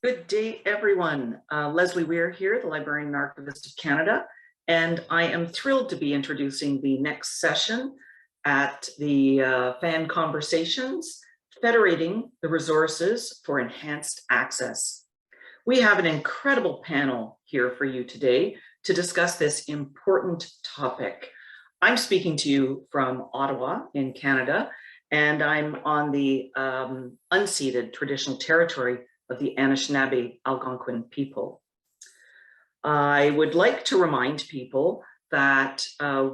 Good day, everyone. Leslie Weir here, the Librarian and Archivist of Canada, and I am thrilled to be introducing the next session at the Fan Conversations, Federating the Resources for Enhanced Access. We have an incredible panel here for you today to discuss this important topic. I'm speaking to you from Ottawa in Canada, and I'm on the unceded traditional territory of the Anishinaabe Algonquin people. I would like to remind people that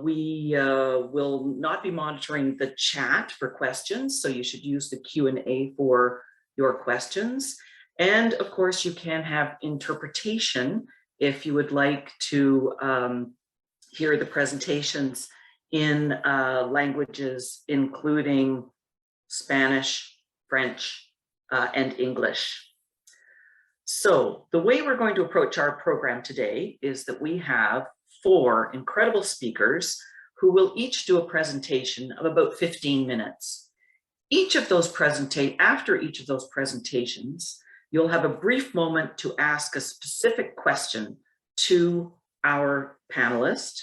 we will not be monitoring the chat for questions, so you should use the Q&A for your questions. And of course, you can have interpretation if you would like to hear the presentations in languages including Spanish, French, and English. So the way we're going to approach our program today is that we have 4 incredible speakers who will each do a presentation of about 15 minutes. After each of those presentations, you'll have a brief moment to ask a specific question to our panelist.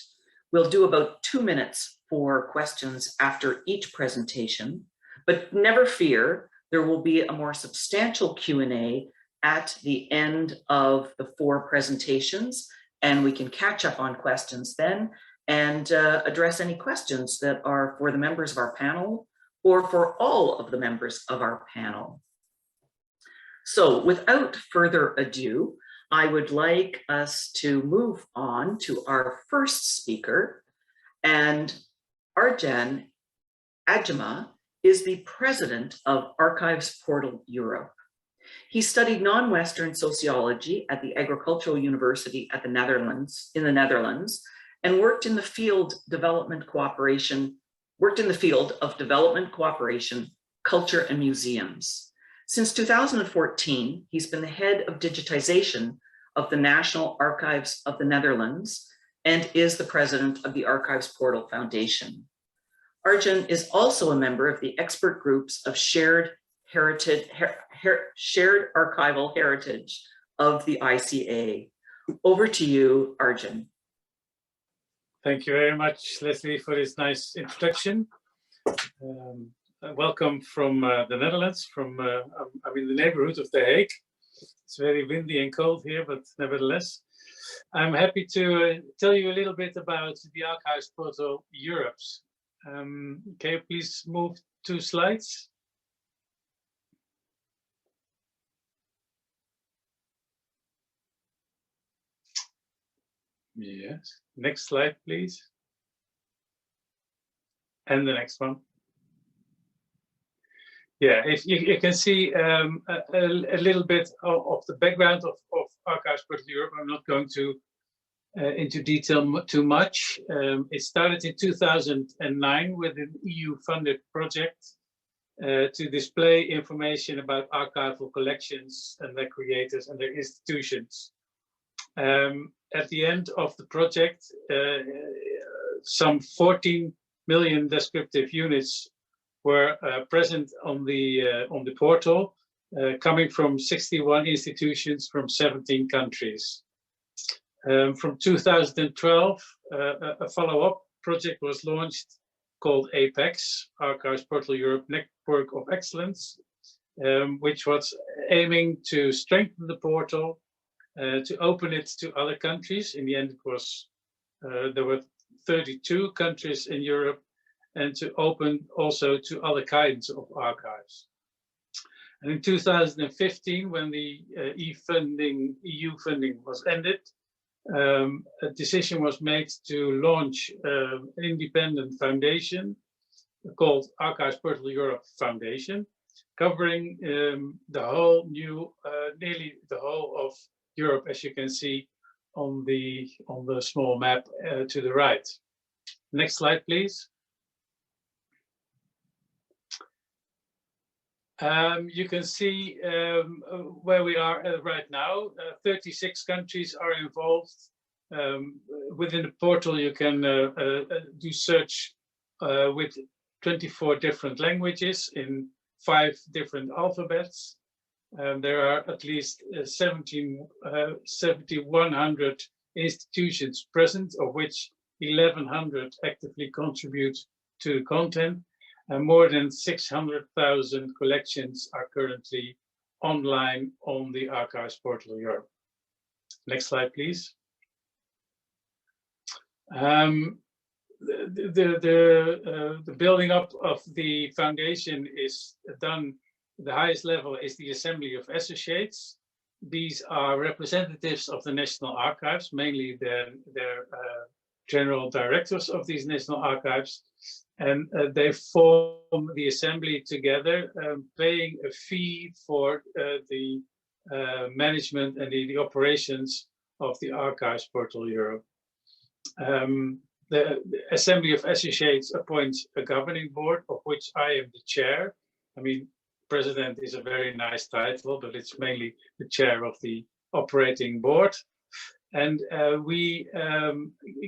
We'll do about 2 minutes for questions after each presentation, but never fear, there will be a more substantial Q&A at the end of the 4 presentations, and we can catch up on questions then and address any questions that are for the members of our panel or for all of the members of our panel. So without further ado, I would like us to move on to our first speaker, and Arjan Agema is the president of Archives Portal Europe. He studied non-Western sociology at the Agricultural University in the Netherlands, and worked in the field of development cooperation, culture and museums. Since 2014, he's been the head of Digitisation of the National Archives of the Netherlands and is the president of the Archives Portal Foundation. Arjan is also a member of the expert groups of shared archival heritage of the ICA. Over to you, Arjan. Thank you very much, Leslie, for this nice introduction. Welcome from the Netherlands. I'm in the neighborhood of The Hague. It's very windy and cold here, but nevertheless, I'm happy to tell you a little bit about the Archives Portal Europe. Can you please move 2 slides? Yes, next slide, please. And the next one. Yeah, if you can see a little bit of the background of Archives Portal Europe. I'm not going to into detail too much. It started in 2009 with an EU-funded project to display information about archival collections and their creators and their institutions. At the end of the project, some 14 million descriptive units were present on the portal, coming from 61 institutions from 17 countries. From 2012, a follow-up project was launched called APEX, Archives Portal Europe Network of Excellence, which was aiming to strengthen the portal, to open it to other countries. In the end, it was there were 32 countries in Europe, and to open also to other kinds of archives. And in 2015, when the EU funding was ended, a decision was made to launch an independent foundation called Archives Portal Europe Foundation, covering the whole nearly the whole of Europe, as you can see on the small map to the right. Next slide, please. You can see where we are right now. 36 countries are involved. Within the portal, you can do search with 24 different languages in 5 different alphabets. There are at least 7,100 institutions present, of which 1,100 actively contribute to the content, and more than 600,000 collections are currently online on the Archives Portal Europe. Next slide, please. The building up of the foundation is done. The highest level is the Assembly of Associates. These are representatives of the National Archives, mainly their general directors of these National Archives, and they form the assembly together, paying a fee for the management and the operations of the Archives Portal Europe. The Assembly of Associates appoints a governing board, of which I am the chair. I mean, president is a very nice title, but it's mainly the chair of the operating board. And we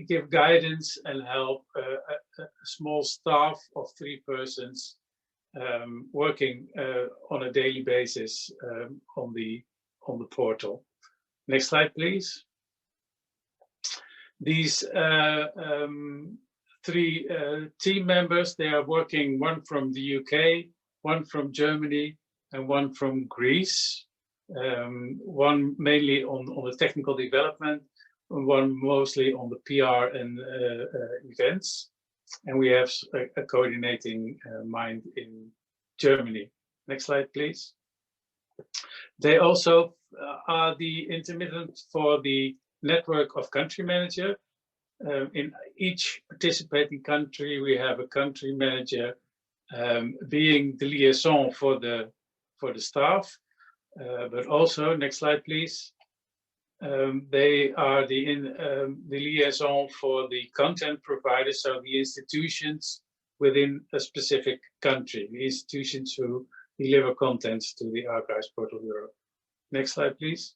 give guidance and help a small staff of 3 persons working on a daily basis on the portal. Next slide, please. These 3 team members, they are working, one from the UK, one from Germany, and one from Greece. One mainly on the technical development, and one mostly on the PR and events. And we have a coordinating mind in Germany. Next slide, please. They also are the intermittent for the network of country manager. In each participating country, we have a country manager being the liaison for the staff. But also, next slide, please. They are the liaison for the content providers, so the institutions within a specific country, the institutions who deliver contents to the Archives Portal Europe. Next slide, please.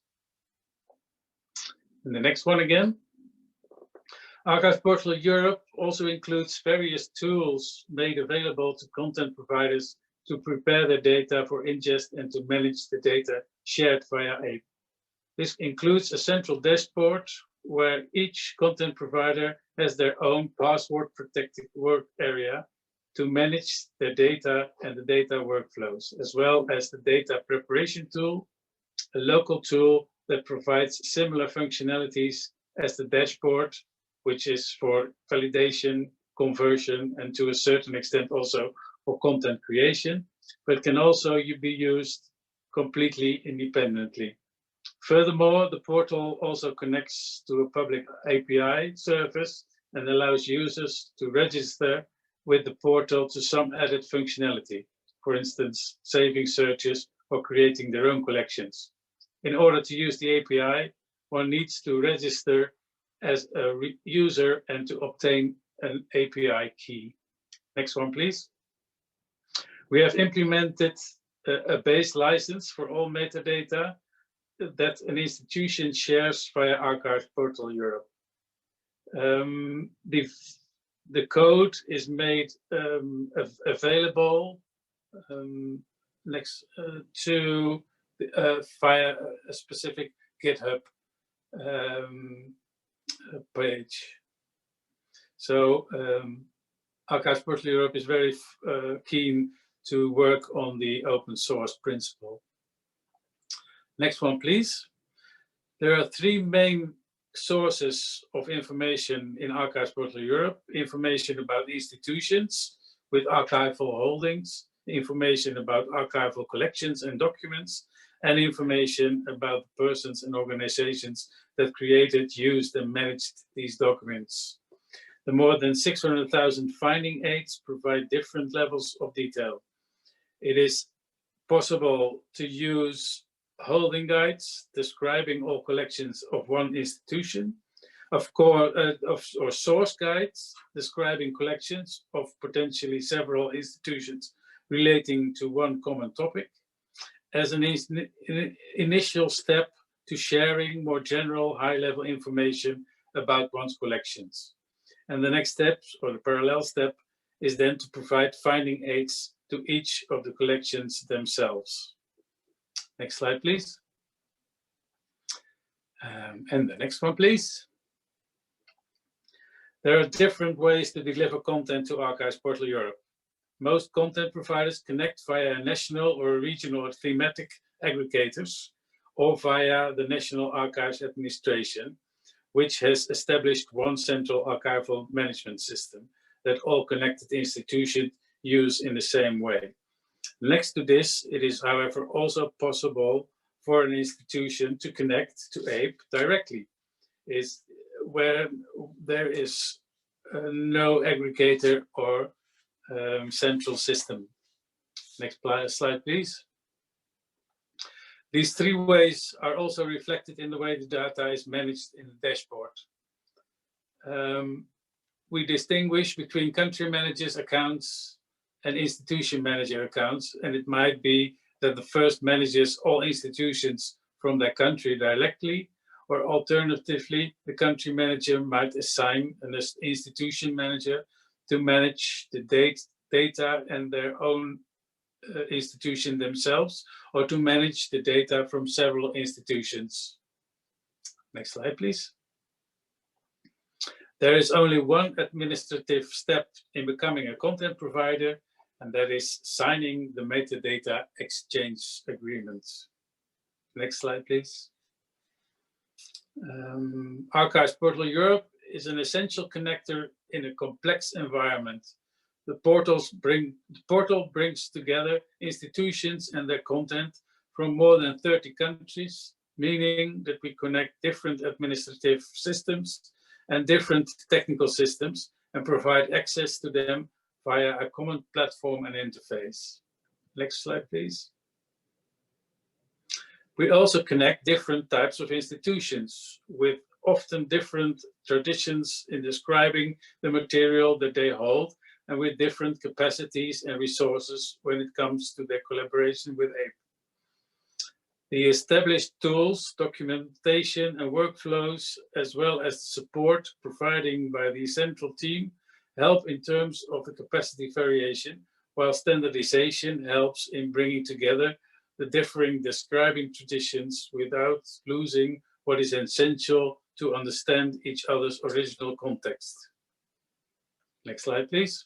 And the next one again. Archives Portal Europe also includes various tools made available to content providers to prepare their data for ingest and to manage the data shared via APE. This includes a central dashboard where each content provider has their own password-protected work area to manage their data and the data workflows, as well as the data preparation tool, a local tool that provides similar functionalities as the dashboard, which is for validation, conversion, and to a certain extent also for content creation, but can also be used completely independently. Furthermore, the portal also connects to a public API service and allows users to register with the portal to some added functionality, for instance, saving searches or creating their own collections. In order to use the API, one needs to register as a user and to obtain an API key. Next one, please. We have implemented a base license for all metadata that an institution shares via Archives Portal Europe. The code is made available via a specific GitHub page. So Archives Portal Europe is very keen to work on the open source principle. Next one, please. There are 3 main sources of information in Archives Portal Europe: information about institutions with archival holdings, information about archival collections and documents, and information about persons and organizations that created, used, and managed these documents. The more than 600,000 finding aids provide different levels of detail. It is possible to use holding guides describing all collections of one institution, or source guides describing collections of potentially several institutions relating to one common topic, as an initial step to sharing more general high-level information about one's collections. And the next step, or the parallel step, is then to provide finding aids to each of the collections themselves. Next slide, please. And the next one, please. There are different ways to deliver content to Archives Portal Europe. Most content providers connect via a national or regional or thematic aggregators or via the National Archives Administration, which has established one central archival management system that all connected institutions use in the same way. Next to this, it is, however, also possible for an institution to connect to APE directly, is where there is no aggregator or central system. Next slide, please. These three ways are also reflected in the way the data is managed in the dashboard. We distinguish between country managers accounts and institution manager accounts, and it might be that the first manages all institutions from their country directly, or alternatively, the country manager might assign an institution manager to manage the data and their own institution themselves, or to manage the data from several institutions. Next slide, please. There is only one administrative step in becoming a content provider, and that is signing the metadata exchange agreement. Next slide, please. Archives Portal Europe is an essential connector in a complex environment. The portal brings together institutions and their content from more than 30 countries, meaning that we connect different administrative systems and different technical systems and provide access to them via a common platform and interface. Next slide, please. We also connect different types of institutions with often different traditions in describing the material that they hold, and with different capacities and resources when it comes to their collaboration with APE. The established tools, documentation and workflows, as well as the support provided by the central team, help in terms of the capacity variation, while standardization helps in bringing together the differing describing traditions without losing what is essential to understand each other's original context. Next slide, please.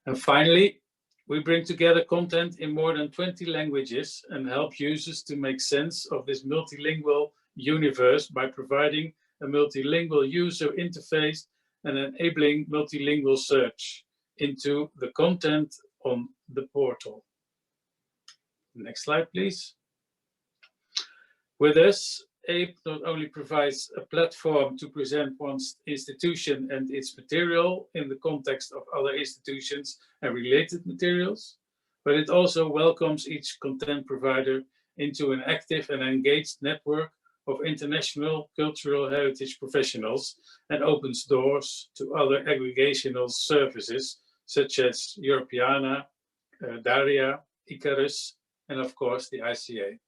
And finally, we bring together content in more than 20 languages and help users to make sense of this multilingual universe by providing a multilingual user interface and enabling multilingual search into the content on the portal. Next slide, please. With this, APE not only provides a platform to present one's institution and its material in the context of other institutions and related materials, but it also welcomes each content provider into an active and engaged network of international cultural heritage professionals and opens doors to other aggregational services such as EURBICA, Daria, ICARUS, and of course the ICA.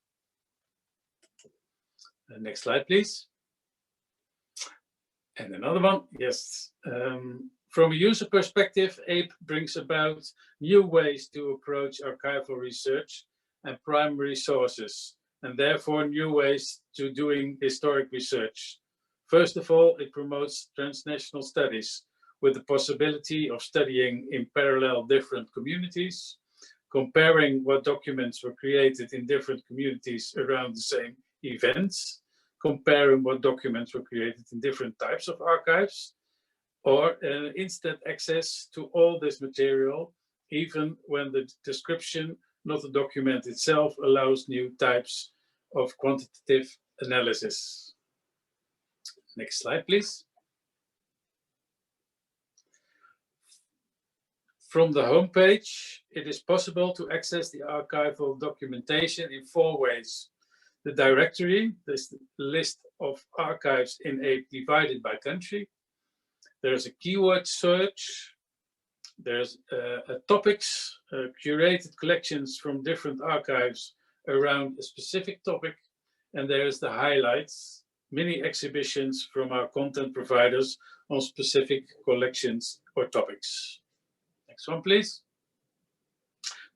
Next slide, please. And another one, yes. From a user perspective, APE brings about new ways to approach archival research and primary sources, and therefore new ways to doing historic research. First of all, it promotes transnational studies with the possibility of studying in parallel different communities, comparing what documents were created in different communities around the same events, comparing what documents were created in different types of archives, or instant access to all this material, even when the description, not the document itself, allows new types of quantitative analysis. Next slide, please. From the homepage, it is possible to access the archival documentation in 4 ways. The directory, this is the list of archives in APE divided by country. There's a keyword search. There's topics, curated collections from different archives around a specific topic. And there's the highlights, mini exhibitions from our content providers on specific collections or topics. Next one, please.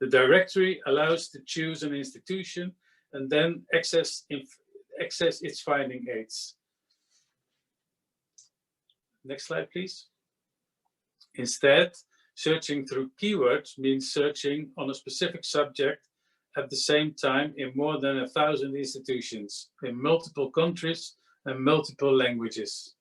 The directory allows to choose an institution and then access its finding aids. Next slide, please. Instead, searching through keywords means searching on a specific subject at the same time in more than 1,000 institutions, in multiple countries and multiple languages.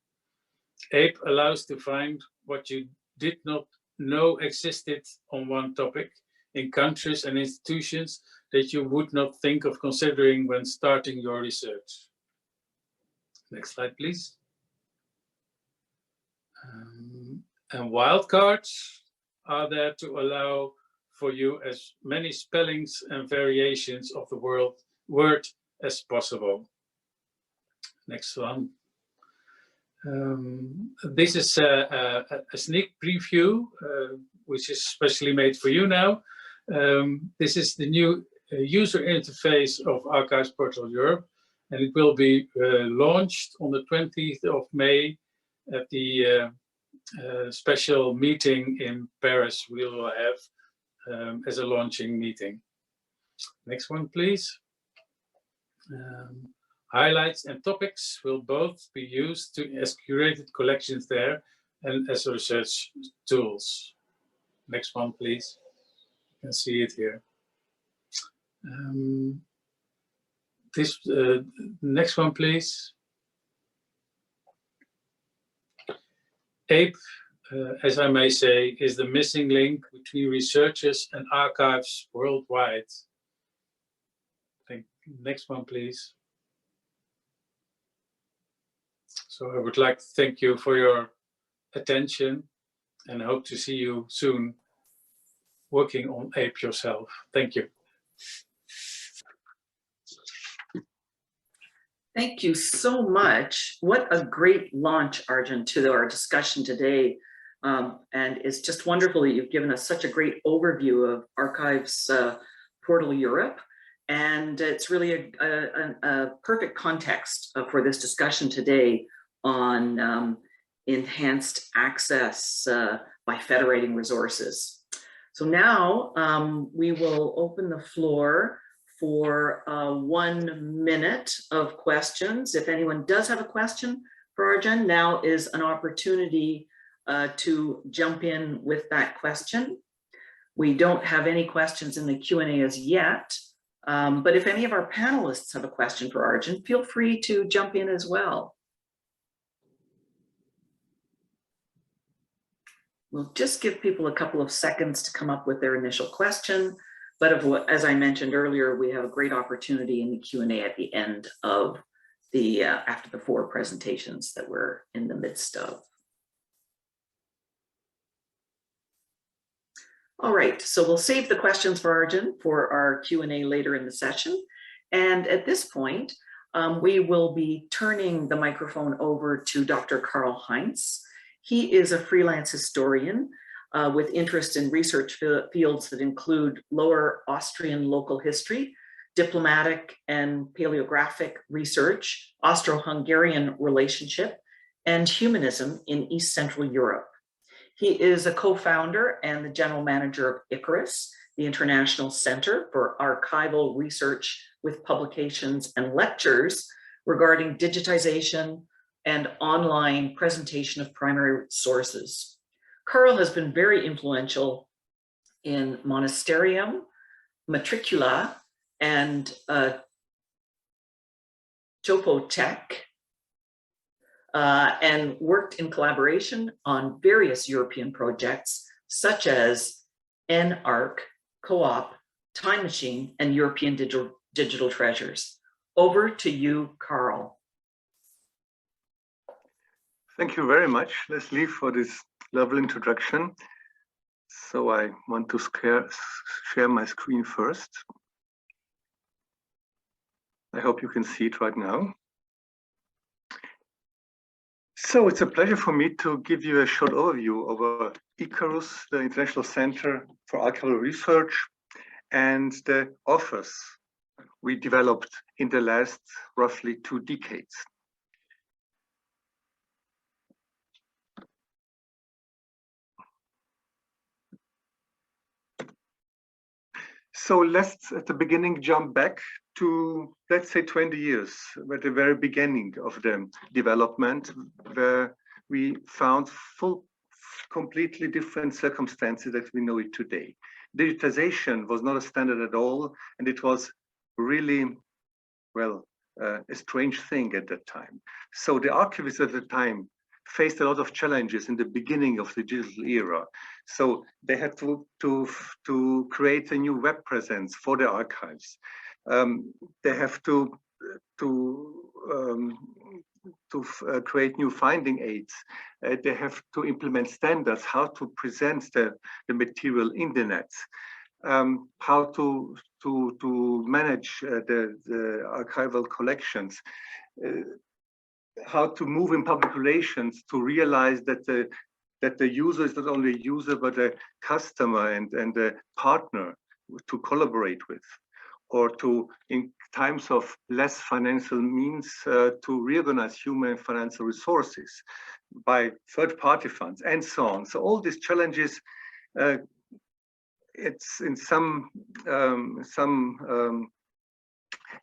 APE allows to find what you did not know existed on one topic in countries and institutions that you would not think of considering when starting your research. Next slide, please. And wildcards are there to allow for you as many spellings and variations of the word as possible. Next one. This is a sneak preview, which is specially made for you now. This is the new user interface of Archives Portal Europe, and it will be launched on the 20th of May at the special meeting in Paris we will have as a launching meeting. Next one, please. Highlights and topics will both be used as curated collections there and as research tools. Next one, please. You can see it here. Next one, please. APE, as I may say, is the missing link between researchers and archives worldwide. Next one, please. So I would like to thank you for your attention and hope to see you soon working on APE yourself. Thank you. Thank you so much. What a great launch, Arjan, to our discussion today. And it's just wonderful that you've given us such a great overview of Archives Portal Europe. And it's really a perfect context for this discussion today on enhanced access by federating resources. So now we will open the floor for 1 minute of questions. If anyone does have a question for Arjan, now is an opportunity to jump in with that question. We don't have any questions in the Q&A as yet, but if any of our panelists have a question for Arjan, feel free to jump in as well. We'll just give people a couple of seconds to come up with their initial question. But as I mentioned earlier, we have a great opportunity in the Q&A at the end of the, after the 4 presentations that we're in the midst of. All right, so we'll save the questions for Arjan for our Q&A later in the session. And at this point, we will be turning the microphone over to Dr. Karl Heinz. He is a freelance historian with interest in research fields that include Lower Austrian local history, diplomatic and paleographic research, Austro-Hungarian relationship, and humanism in East Central Europe. He is a co-founder and the general manager of Ecrus, the International Center for Archival Research with publications and lectures regarding digitization and online presentation of primary sources. Karl has been very influential in Monasterium, Matricula, and Topotheque, and worked in collaboration on various European projects such as NARC, Co-op, Time Machine, and European Digital Treasures. Over to you, Karl. Thank you very much, Leslie, for this lovely introduction. So I want to share my screen first. I hope you can see it right now. So it's a pleasure for me to give you a short overview of ICARUS, the International Center for Archival Research, and the offers we developed in the last roughly 2 decades. So let's at the beginning jump back to, let's say, 20 years, at the very beginning of the development, where we found completely different circumstances that we know it today. Digitization was not a standard at all, and it was really, well, a strange thing at that time. So the archivists at the time faced a lot of challenges in the beginning of the digital era. So they had to create a new web presence for the archives. They have to create new finding aids. They have to implement standards, how to present the material in the net, how to manage the archival collections, how to move in public relations to realize that the user is not only a user but a customer and a partner to collaborate with, or to, in times of less financial means, to reorganize human and financial resources by third-party funds and so on. So all these challenges, it's in some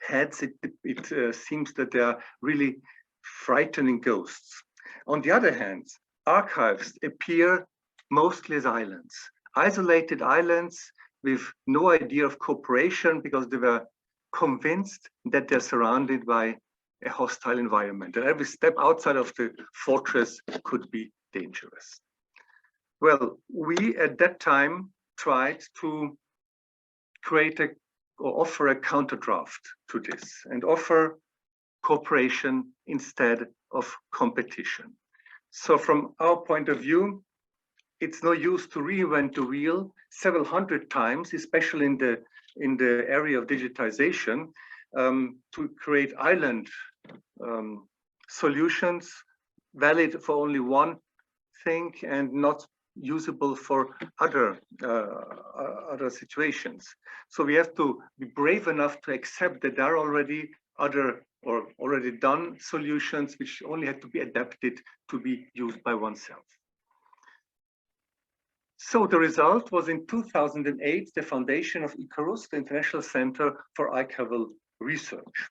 heads, it seems that they are really frightening ghosts. On the other hand, archives appear mostly as islands, isolated islands with no idea of cooperation, because they were convinced that they're surrounded by a hostile environment, and every step outside of the fortress could be dangerous. Well, we at that time tried to create or offer a counterdraft to this, and offer cooperation instead of competition. So from our point of view, it's no use to reinvent the wheel several hundred times, especially in the area of digitization, to create island solutions valid for only one thing and not usable for other situations. So we have to be brave enough to accept that there are already other or already done solutions which only had to be adapted to be used by oneself. So the result was in 2008, the foundation of ICARUS, the International Center for Archival Research.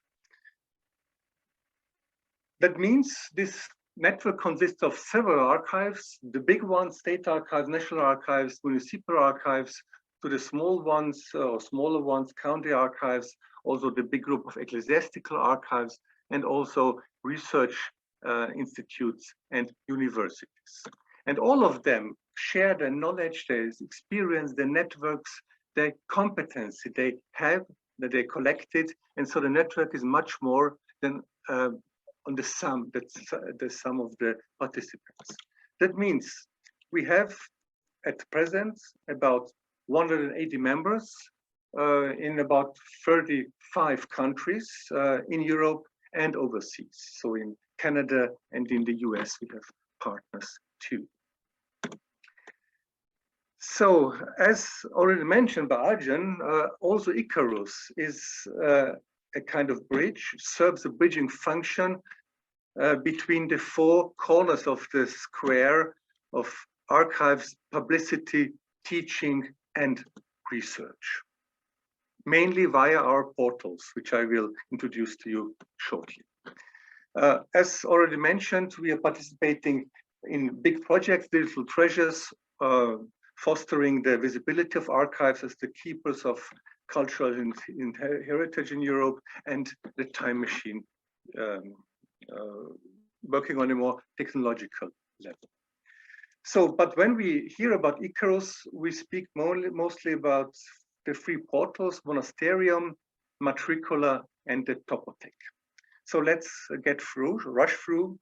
That means this network consists of several archives, the big ones, state archives, national archives, municipal archives, to the small ones or smaller ones, county archives, also the big group of ecclesiastical archives, and also research institutes and universities. And all of them share their knowledge, their experience, their networks, their competency they have, that they collected. And so the network is much more than on the sum, that's the sum of the participants. That means we have at present about 180 members in about 35 countries in Europe and overseas. So in Canada and in the US, we have partners too. So as already mentioned by Arjan, also ICARUS is a kind of bridge, serves a bridging function between the four corners of the square of archives, publicity, teaching, and research, mainly via our portals, which I will introduce to you shortly. As already mentioned, we are participating in big projects, Digital Treasures, fostering the visibility of archives as the keepers of cultural heritage in Europe, and the Time Machine, working on a more technological level. So, but when we hear about ICARUS, we speak mostly about the three portals, Monasterium, Matricula, and the Topotheque. So let's get through, rush through.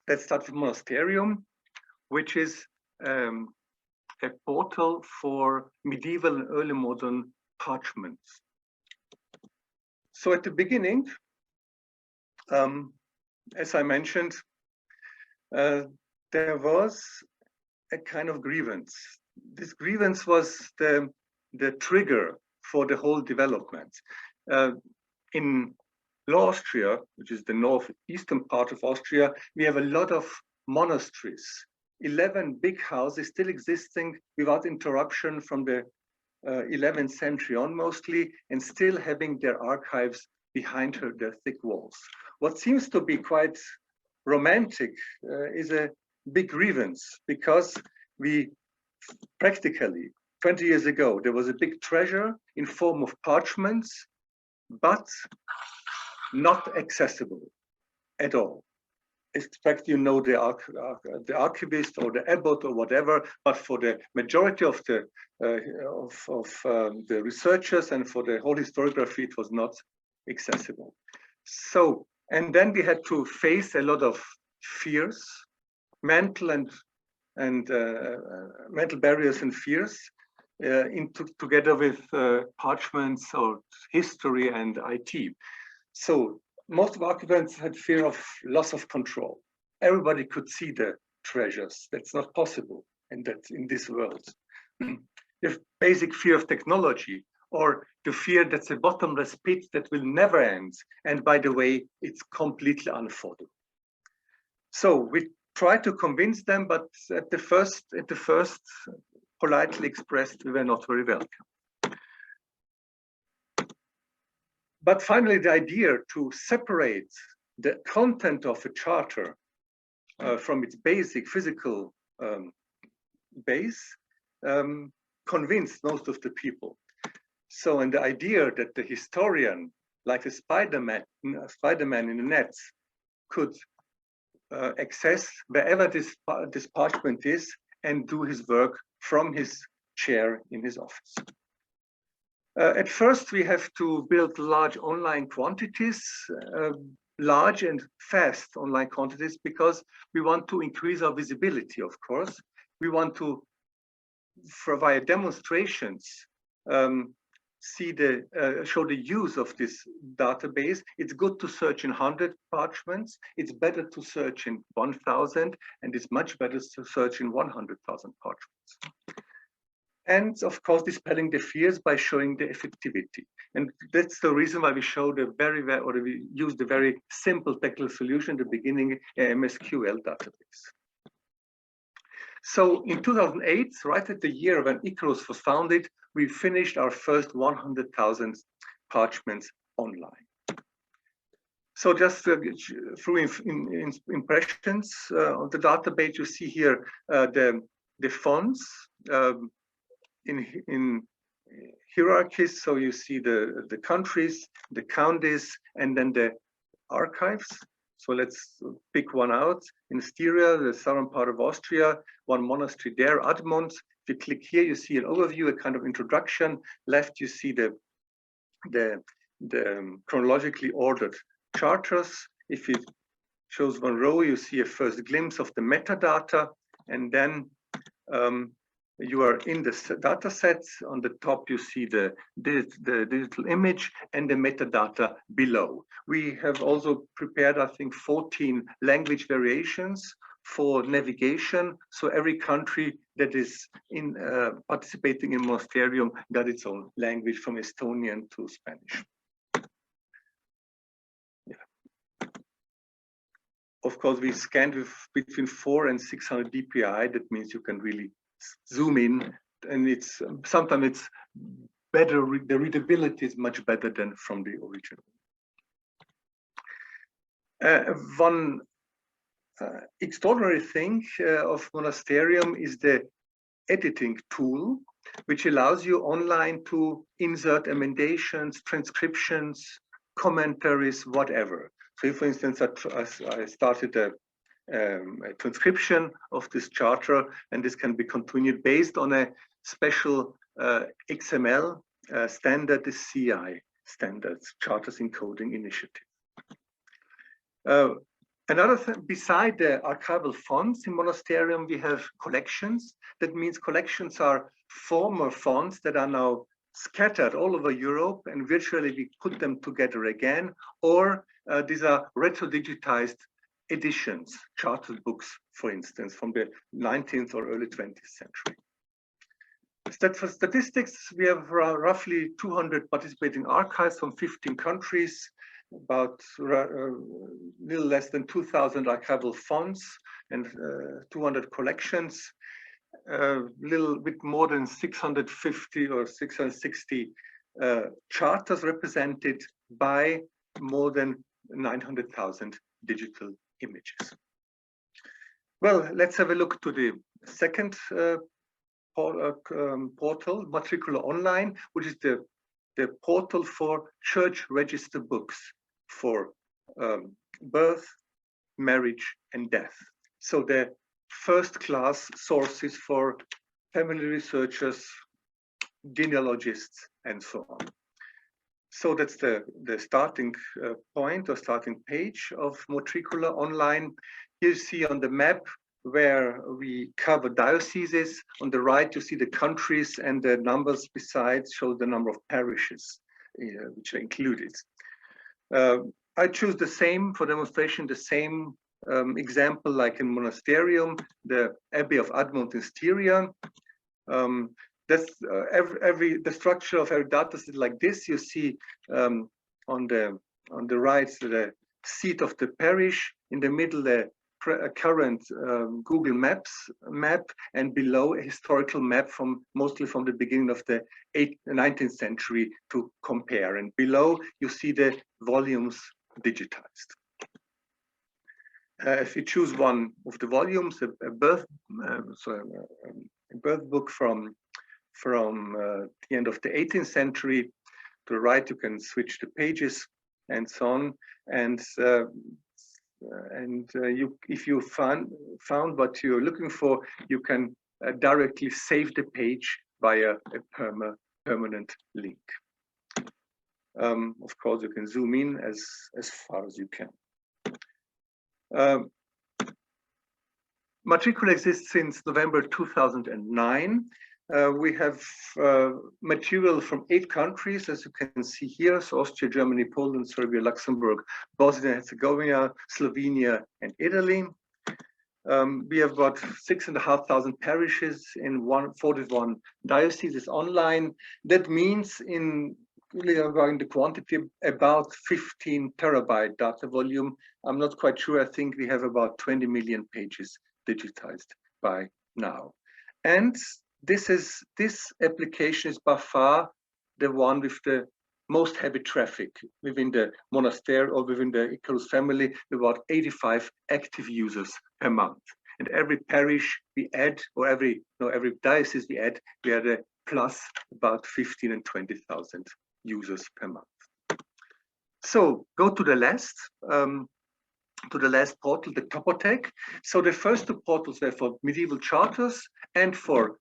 Let's start with Monasterium, which is a portal for medieval and early modern parchments. So at the beginning, as I mentioned, there was a kind of grievance. This grievance was the trigger for the whole development. In Lower Austria, which is the northeastern part of Austria, we have a lot of monasteries, 11 big houses still existing without interruption from the 11th century on mostly, and still having their archives behind her, their thick walls. What seems to be quite romantic is a big grievance, because we practically 20 years ago, there was a big treasure in form of parchments, but not accessible at all. Expect the archivist or the abbot or whatever, but for the majority of the researchers and for the whole historiography, it was not accessible. So, and then we had to face a lot of fears, mental mental barriers and fears, together with parchments or history and IT. So most of occupants had fear of loss of control. Everybody could see the treasures. That's not possible, and that's in this world. The basic fear of technology, or the fear that's a bottomless pit that will never end. And by the way, it's completely unaffordable. So we try to convince them, but at the first, politely expressed, we were not very welcome. But finally, the idea to separate the content of a charter from its basic physical base convinced most of the people. So, and the idea that the historian, like a Spider-Man in the nets, could access wherever this parchment is and do his work from his chair in his office. At first, we have to build large online quantities, large and fast online quantities, because we want to increase our visibility, of course. We want to, via demonstrations, show the use of this database. It's good to search in 100 parchments. It's better to search in 1,000, and it's much better to search in 100,000 parchments. And of course, dispelling the fears by showing the effectivity. And that's the reason why we show we use the very simple technical solution at the beginning, MSQL database. So in 2008, right at the year when Ecrus was founded, we finished our first 100,000 parchments online. So just through impressions of the database, you see here the fonts in hierarchies. So you see the countries, the counties, and then the archives. So let's pick one out. In Styria, the southern part of Austria, one monastery there, Admont. If you click here, you see an overview, a kind of introduction. Left, you see the chronologically ordered charters. If it shows one row, you see a first glimpse of the metadata, and then you are in the data sets. On the top, you see the digital image and the metadata below. We have also prepared, I think, 14 language variations for navigation. So every country that is participating in Monasterium got its own language, from Estonian to Spanish. Yeah. Of course, we scanned with between 400 and 600 dpi. That means you can really zoom in, and it's sometimes it's better. The readability is much better than from the original. One extraordinary thing of Monasterium is the editing tool, which allows you online to insert emendations, transcriptions, commentaries, whatever. So, if, for instance, I started a transcription of this charter, and this can be continued based on a special XML standard, the CI standards, Charters Encoding Initiative. Another thing, beside the archival fonts in Monasterium, we have collections. That means collections are former fonts that are now scattered all over Europe, and virtually we put them together again, or these are retro-digitized editions, charter books, for instance, from the 19th or early 20th century. For statistics, we have roughly 200 participating archives from 15 countries, about little less than 2,000 archival fonts, and 200 collections. little bit more than 650 or 660 charters represented by more than 900,000 digital images. Well, let's have a look to the second portal, Matricula Online, which is the portal for church register books for birth, marriage, and death. So the first-class sources for family researchers, genealogists, and so on. So that's the starting point or starting page of Matricula Online. Here you see on the map where we cover dioceses. On the right, you see the countries, and the numbers besides show the number of parishes which are included. I choose the same for demonstration, the same example like in Monasterium, the Abbey of Admont in Styria. That's the structure of every data is like this. You see on the right the seat of the parish, in the middle the current Google Maps map, and below a historical map from mostly from the beginning of the 19th century to compare. And below you see the volumes digitized. If you choose one of the volumes, a birth book from the end of the 18th century, to the right you can switch the pages and so on. And if you found what you're looking for, you can directly save the page via a permanent link. Of course, you can zoom in as far as you can. Matricula exists since November 2009. We have material from 8 countries, as you can see here: so Austria, Germany, Poland, Serbia, Luxembourg, Bosnia and Herzegovina, Slovenia, and Italy. We have about 6,500 parishes in 41 dioceses online. That means in the quantity about 15 terabyte data volume. I'm not quite sure. I think we have about 20 million pages digitized by now. And this application is by far the one with the most heavy traffic within the monastery or within the ICARUS family, about 85 active users per month. And every parish we add, or every diocese we add a plus about 15 and 20,000 users per month. So go to the last portal, the Topotheque. So the first 2 portals were for medieval charters and for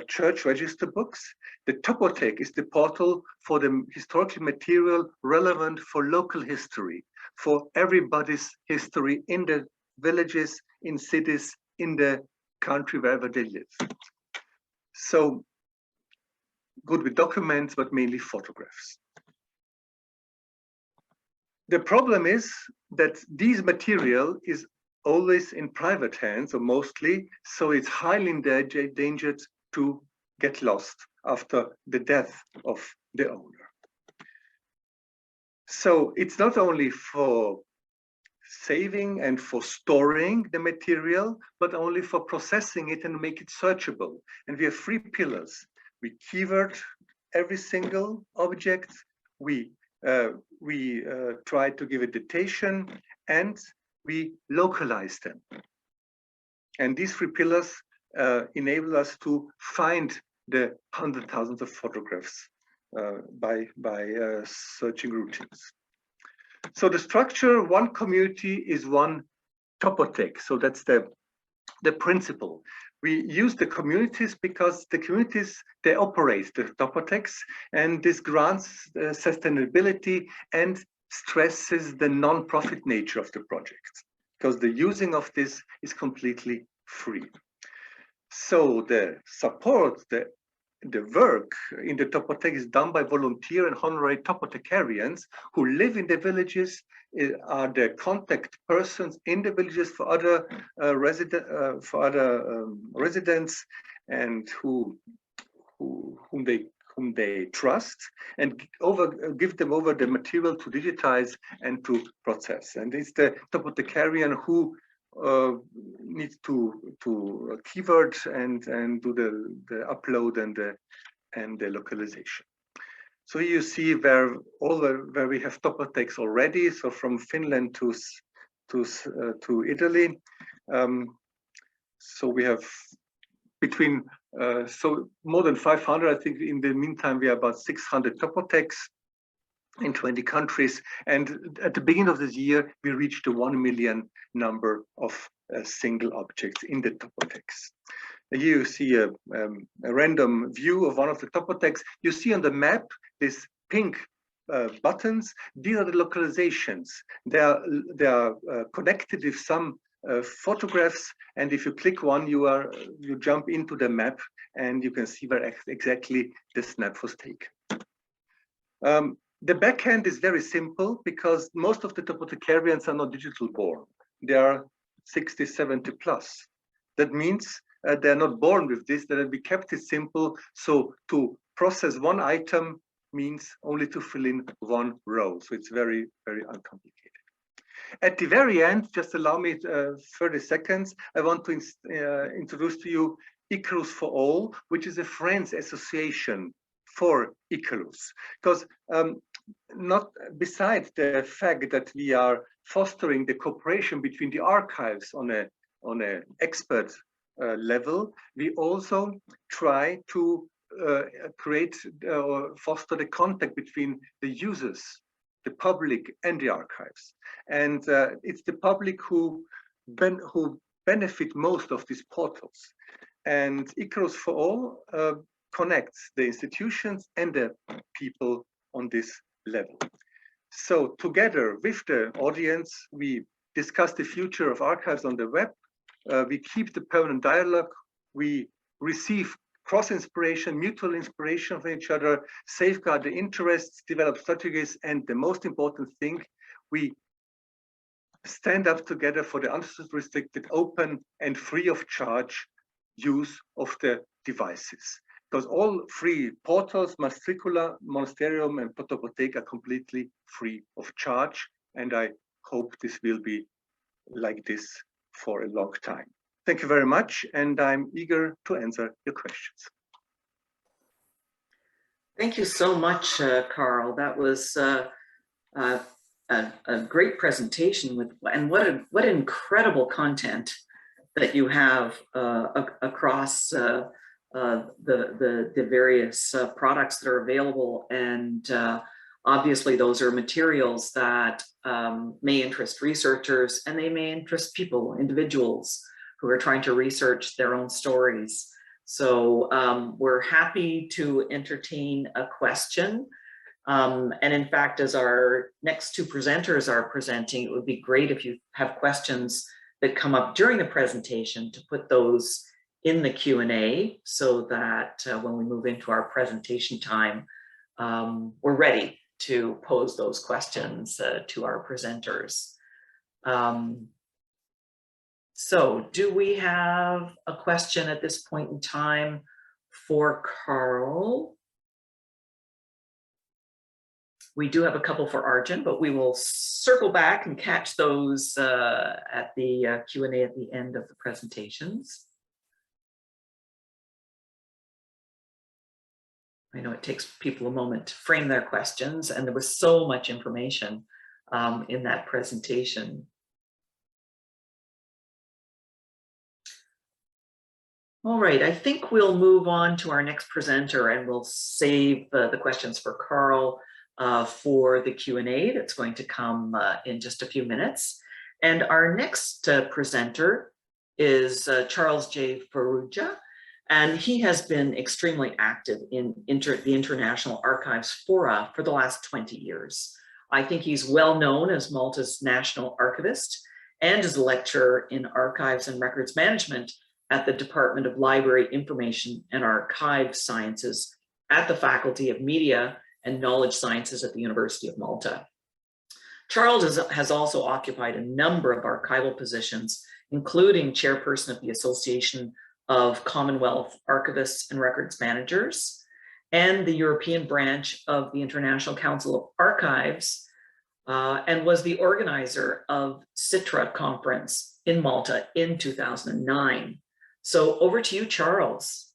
church register books. The Topotheque is the portal for the historical material relevant for local history, for everybody's history in the villages, in cities, in the country, wherever they live. So good with documents, but mainly photographs. The problem is that this material is always in private hands, or mostly, so it's highly endangered to get lost after the death of the owner. So it's not only for saving and for storing the material, but only for processing it and make it searchable. And we have 3 pillars. We keyword every single object, we try to give a datation, and we localize them. And these 3 pillars enable us to find the 100,000s of photographs by searching routines. So the structure, one community is one topotheque. So that's the principle. We use the communities because the communities, they operate the topotheques, and this grants sustainability and stresses the non-profit nature of the project, because the using of this is completely free. So the support, the work in the topotheque is done by volunteer and honorary topothecarians who live in the villages, are the contact persons in the villages for other residents, and whom they trust, and give them over the material to digitize and to process. And it's the topothecarian who needs to keyword and do the upload and the localization. So here you see where we have topotheques already. So from Finland to Italy. So we have between so more than 500. I think in the meantime we have about 600 topotheques in 20 countries. And at the beginning of this year, we reached the 1 million number of single objects in the topotheques. Here you see a random view of one of the topotheques. You see on the map this pink buttons. These are the localizations. They are connected with some photographs, and if you click one, you jump into the map, and you can see where exactly the snap was taken. The backhand is very simple because most of the topothecarians are not digital born. They are 60, 70 plus. That means they are not born with this. That we kept it simple. So to process one item means only to fill in one row. So it's very, very uncomplicated. At the very end, just allow me 30 seconds. I want to introduce to you Ecrus for All, which is a friends association for ICARUS. Because not beside the fact that we are fostering the cooperation between the archives on a expert level, we also try to create or foster the contact between the users, the public, and the archives. And it's the public who benefit most of these portals. And Ecrus for All connects the institutions and the people on this level. So together with the audience, we discuss the future of archives on the web. We keep the permanent dialogue. We receive cross-inspiration, mutual inspiration from each other, safeguard the interests, develop strategies, and the most important thing, we stand up together for the unrestricted, open, and free of charge use of the devices. Because all free portals, Matricula, Monasterium, and Topotheque are completely free of charge. And I hope this will be like this for a long time. Thank you very much, and I'm eager to answer your questions. Thank you so much, Karl. That was a great presentation and what incredible content that you have across the various products that are available, and obviously those are materials that may interest researchers, and they may interest people, individuals who are trying to research their own stories. So we're happy to entertain a question. And in fact, as our next two presenters are presenting, it would be great if you have questions that come up during the presentation to put those in the Q&A so that when we move into our presentation time, we're ready to pose those questions to our presenters. So do we have a question at this point in time for Karl? We do have a couple for Arjan, but we will circle back and catch those at the Q&A at the end of the presentations. I know it takes people a moment to frame their questions, and there was so much information in that presentation. All right, I think we'll move on to our next presenter, and we'll save the questions for Karl for the Q&A that's going to come in just a few minutes. And our next presenter is Charles J. Farrugia, and he has been extremely active in the International Archives Fora for the last 20 years. I think he's well known as Malta's National Archivist and as a lecturer in Archives and Records Management at the Department of Library Information and Archive Sciences at the Faculty of Media and Knowledge Sciences at the University of Malta. Charles has also occupied a number of archival positions, including chairperson of the Association of Commonwealth Archivists and Records Managers and the European branch of the International Council of Archives, and was the organizer of CITRA conference in Malta in 2009. So over to you, Charles.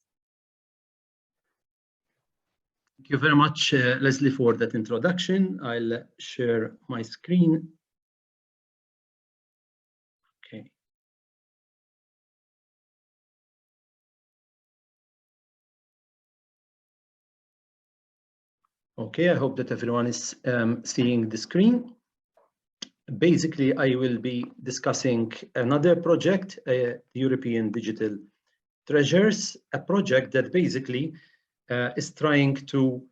Thank you very much, Leslie, for that introduction. I'll share my screen. Okay. Okay, I hope that everyone is seeing the screen. Basically, I will be discussing another project, the European Digital Treasures, a project that basically is trying to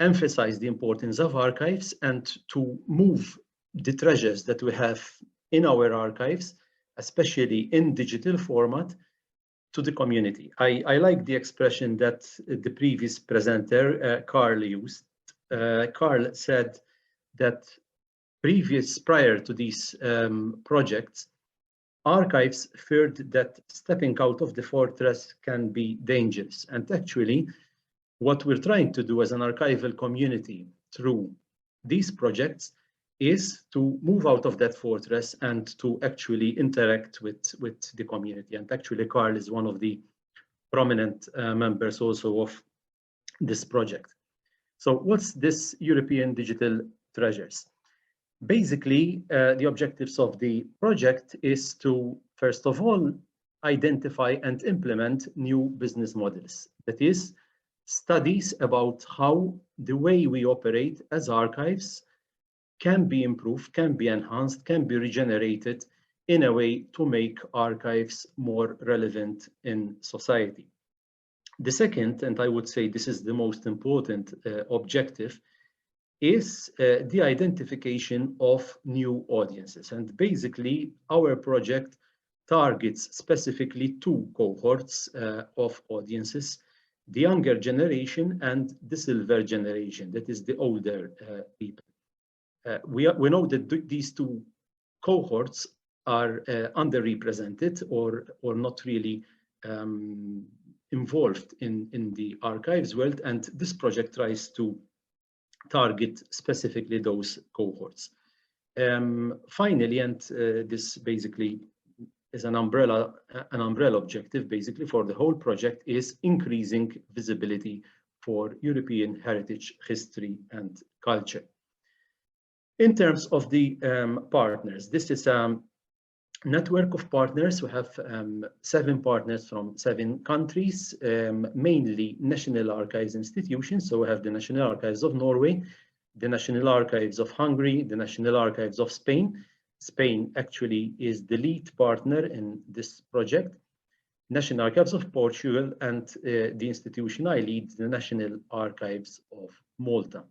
emphasize the importance of archives and to move the treasures that we have in our archives, especially in digital format, to the community. I like the expression that the previous presenter, Karl, used. Karl said that prior to these projects, archives feared that stepping out of the fortress can be dangerous. And actually, what we're trying to do as an archival community through these projects is to move out of that fortress and to actually interact with the community. And actually, Karl is one of the prominent members also of this project. So what's this European Digital Treasures? Basically, the objectives of the project is to, first of all, identify and implement new business models. That is, studies about how the way we operate as archives can be improved, can be enhanced, can be regenerated in a way to make archives more relevant in society. The second, and I would say this is the most important objective, is the identification of new audiences. And basically, our project targets specifically two cohorts of audiences: the younger generation and the silver generation, that is the older people. We know that these two cohorts are underrepresented or not really involved in the archives world, and this project tries to target specifically those cohorts. Finally, and this basically is an umbrella objective basically for the whole project, is increasing visibility for European heritage, history, and culture. In terms of the partners, this is a network of partners. We have 7 partners from 7 countries, mainly national archives institutions. So we have the National Archives of Norway, the National Archives of Hungary, the National Archives of Spain. Spain actually is the lead partner in this project. National Archives of Portugal, and the institution I lead, the National Archives of Malta.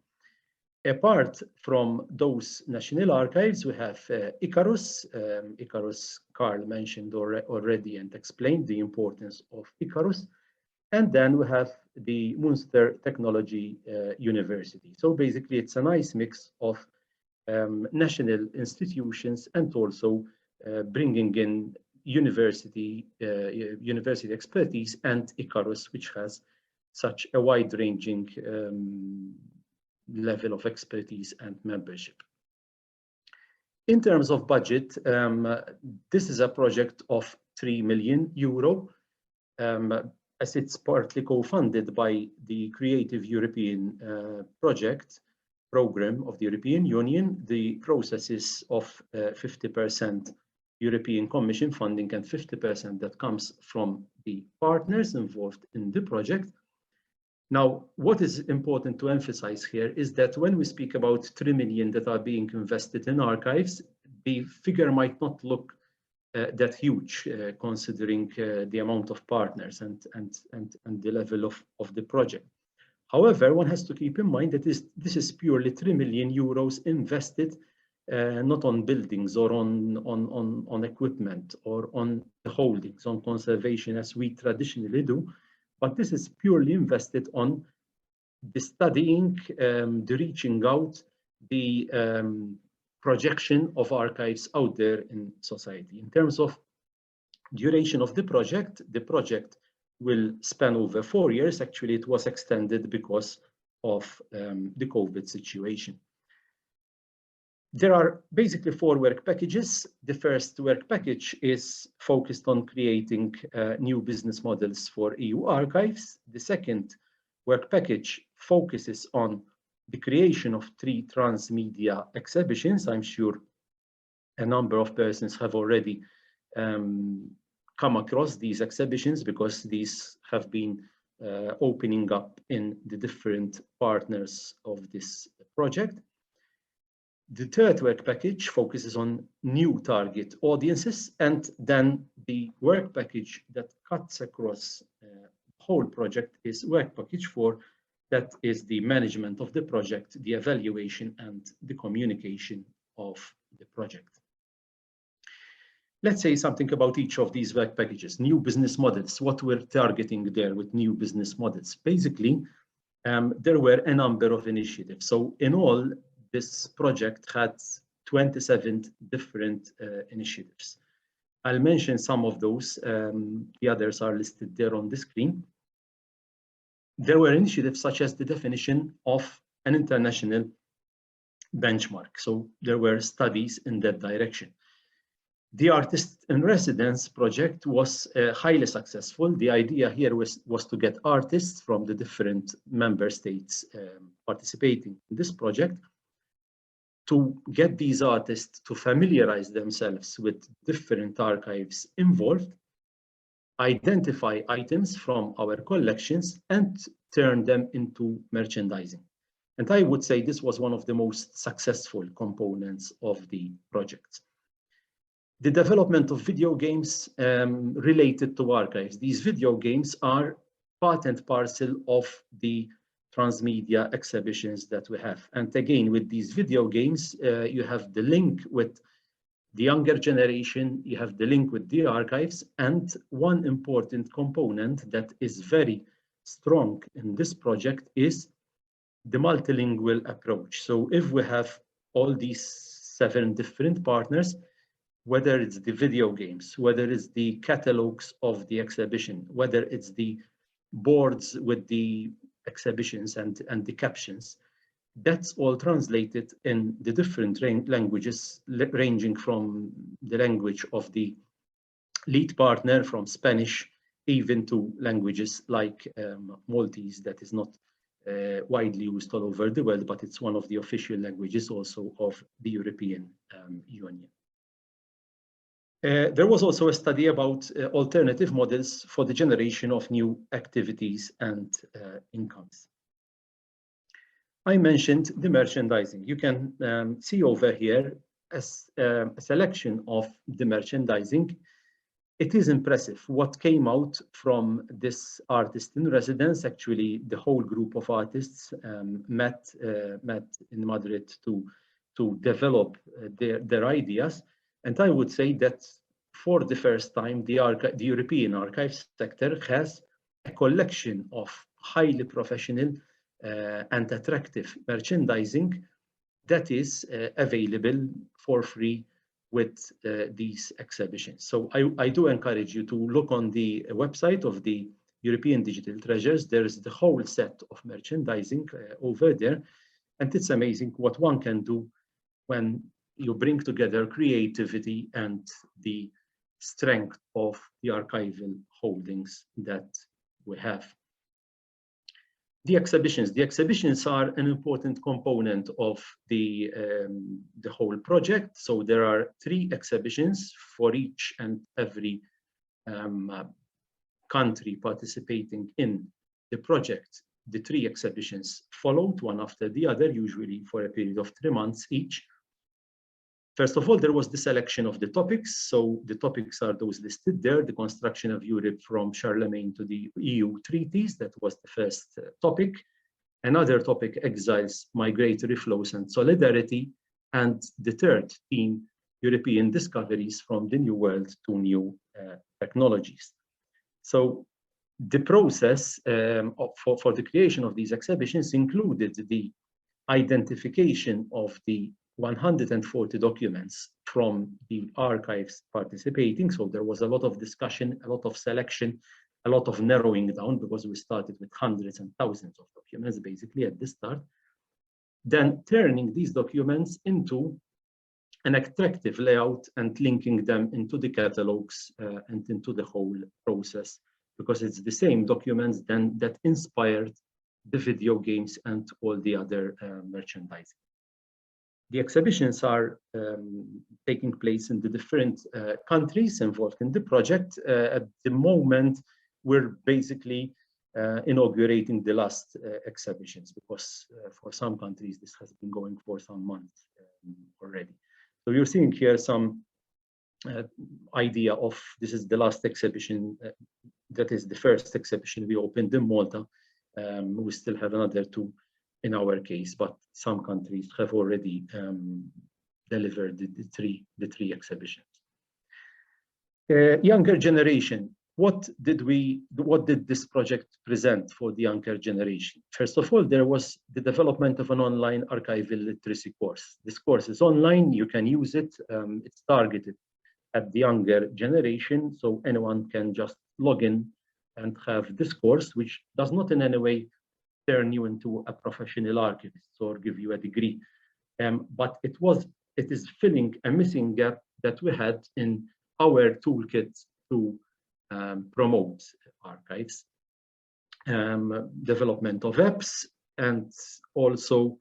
Apart from those national archives, we have ICARUS. ICARUS, Karl mentioned already and explained the importance of ICARUS. And then we have the Munster Technology University. So basically, it's a nice mix of national institutions and also bringing in university expertise, and ICARUS, which has such a wide-ranging level of expertise and membership. In terms of budget, this is a project of 3 million euro, as it's partly co-funded by the Creative European program of the European Union. The process is of 50% European Commission funding and 50% that comes from the partners involved in the project. Now, what is important to emphasize here is that when we speak about 3 million that are being invested in archives, the figure might not look that huge, considering the amount of partners and the level of the project. However, one has to keep in mind that this is purely 3 million euros invested, not on buildings or on equipment or on holdings, on conservation as we traditionally do. But this is purely invested on the studying, the reaching out, the projection of archives out there in society. In terms of duration of the project will span over 4 years. Actually, it was extended because of the COVID situation. There are basically 4 work packages. The first work package is focused on creating new business models for EU archives. The second work package focuses on the creation of 3 transmedia exhibitions. I'm sure a number of persons have already come across these exhibitions because these have been opening up in the different partners of this project. The third work package focuses on new target audiences, and then the work package that cuts across the whole project is work package 4, that is the management of the project, the evaluation, and the communication of the project. Let's say something about each of these work packages. New business models, what we're targeting there with new business models. Basically, there were a number of initiatives. So in all, this project had 27 different initiatives. I'll mention some of those. The others are listed there on the screen. There were initiatives such as the definition of an international benchmark. So there were studies in that direction. The Artist in Residence project was highly successful. The idea here was to get artists from the different member states participating in this project, to get these artists to familiarize themselves with different archives involved, identify items from our collections, and turn them into merchandising. And I would say this was one of the most successful components of the project. The development of video games related to archives. These video games are part and parcel of the transmedia exhibitions that we have. And again, with these video games, you have the link with the younger generation, you have the link with the archives, and one important component that is very strong in this project is the multilingual approach. So if we have all these 7 different partners, whether it's the video games, whether it's the catalogs of the exhibition, whether it's the boards with the exhibitions and the captions, that's all translated in the different languages, ranging from the language of the lead partner, from Spanish, even to languages like Maltese, that is not widely used all over the world, but it's one of the official languages also of the European Union. There was also a study about alternative models for the generation of new activities and incomes. I mentioned the merchandising. You can see over here as a selection of the merchandising. It is impressive what came out from this artist in residence. Actually, the whole group of artists met in Madrid to develop their ideas. And I would say that for the first time, the European archives sector has a collection of highly professional and attractive merchandising that is available for free with these exhibitions. So I do encourage you to look on the website of the European Digital Treasures. There is the whole set of merchandising over there. And it's amazing what one can do when you bring together creativity and the strength of the archival holdings that we have. The exhibitions are an important component of the whole project. So there are 3 exhibitions for each and every country participating in the project. The 3 exhibitions followed one after the other, usually for a period of 3 months each. First of all, there was the selection of the topics. So the topics are those listed there: the construction of Europe from Charlemagne to the EU treaties. That was the first topic. Another topic, exiles, migratory flows and solidarity. And the third theme, European discoveries from the New World to new technologies. So the process for the creation of these exhibitions included the identification of the 140 documents from the archives participating. So there was a lot of discussion, a lot of selection, a lot of narrowing down, because we started with hundreds and thousands of documents basically at the start. Then turning these documents into an attractive layout and linking them into the catalogs and into the whole process, because it's the same documents then that inspired the video games and all the other merchandising. The exhibitions are taking place in the different countries involved in the project. At the moment, we're basically inaugurating the last exhibitions, because for some countries this has been going for some months already. So you're seeing here some idea of, this is the last exhibition, that is the first exhibition we opened in Malta. We still have another 2 in our case, but some countries have already delivered the three exhibitions. Younger generation. What did this project present for the younger generation? First of all, there was the development of an online archival literacy course. This course is online, you can use it. It's targeted at the younger generation, so anyone can just log in and have this course, which does not in any way turn you into a professional archivist or give you a degree. But it is filling a missing gap that we had in our toolkit to promote archives, development of apps, and also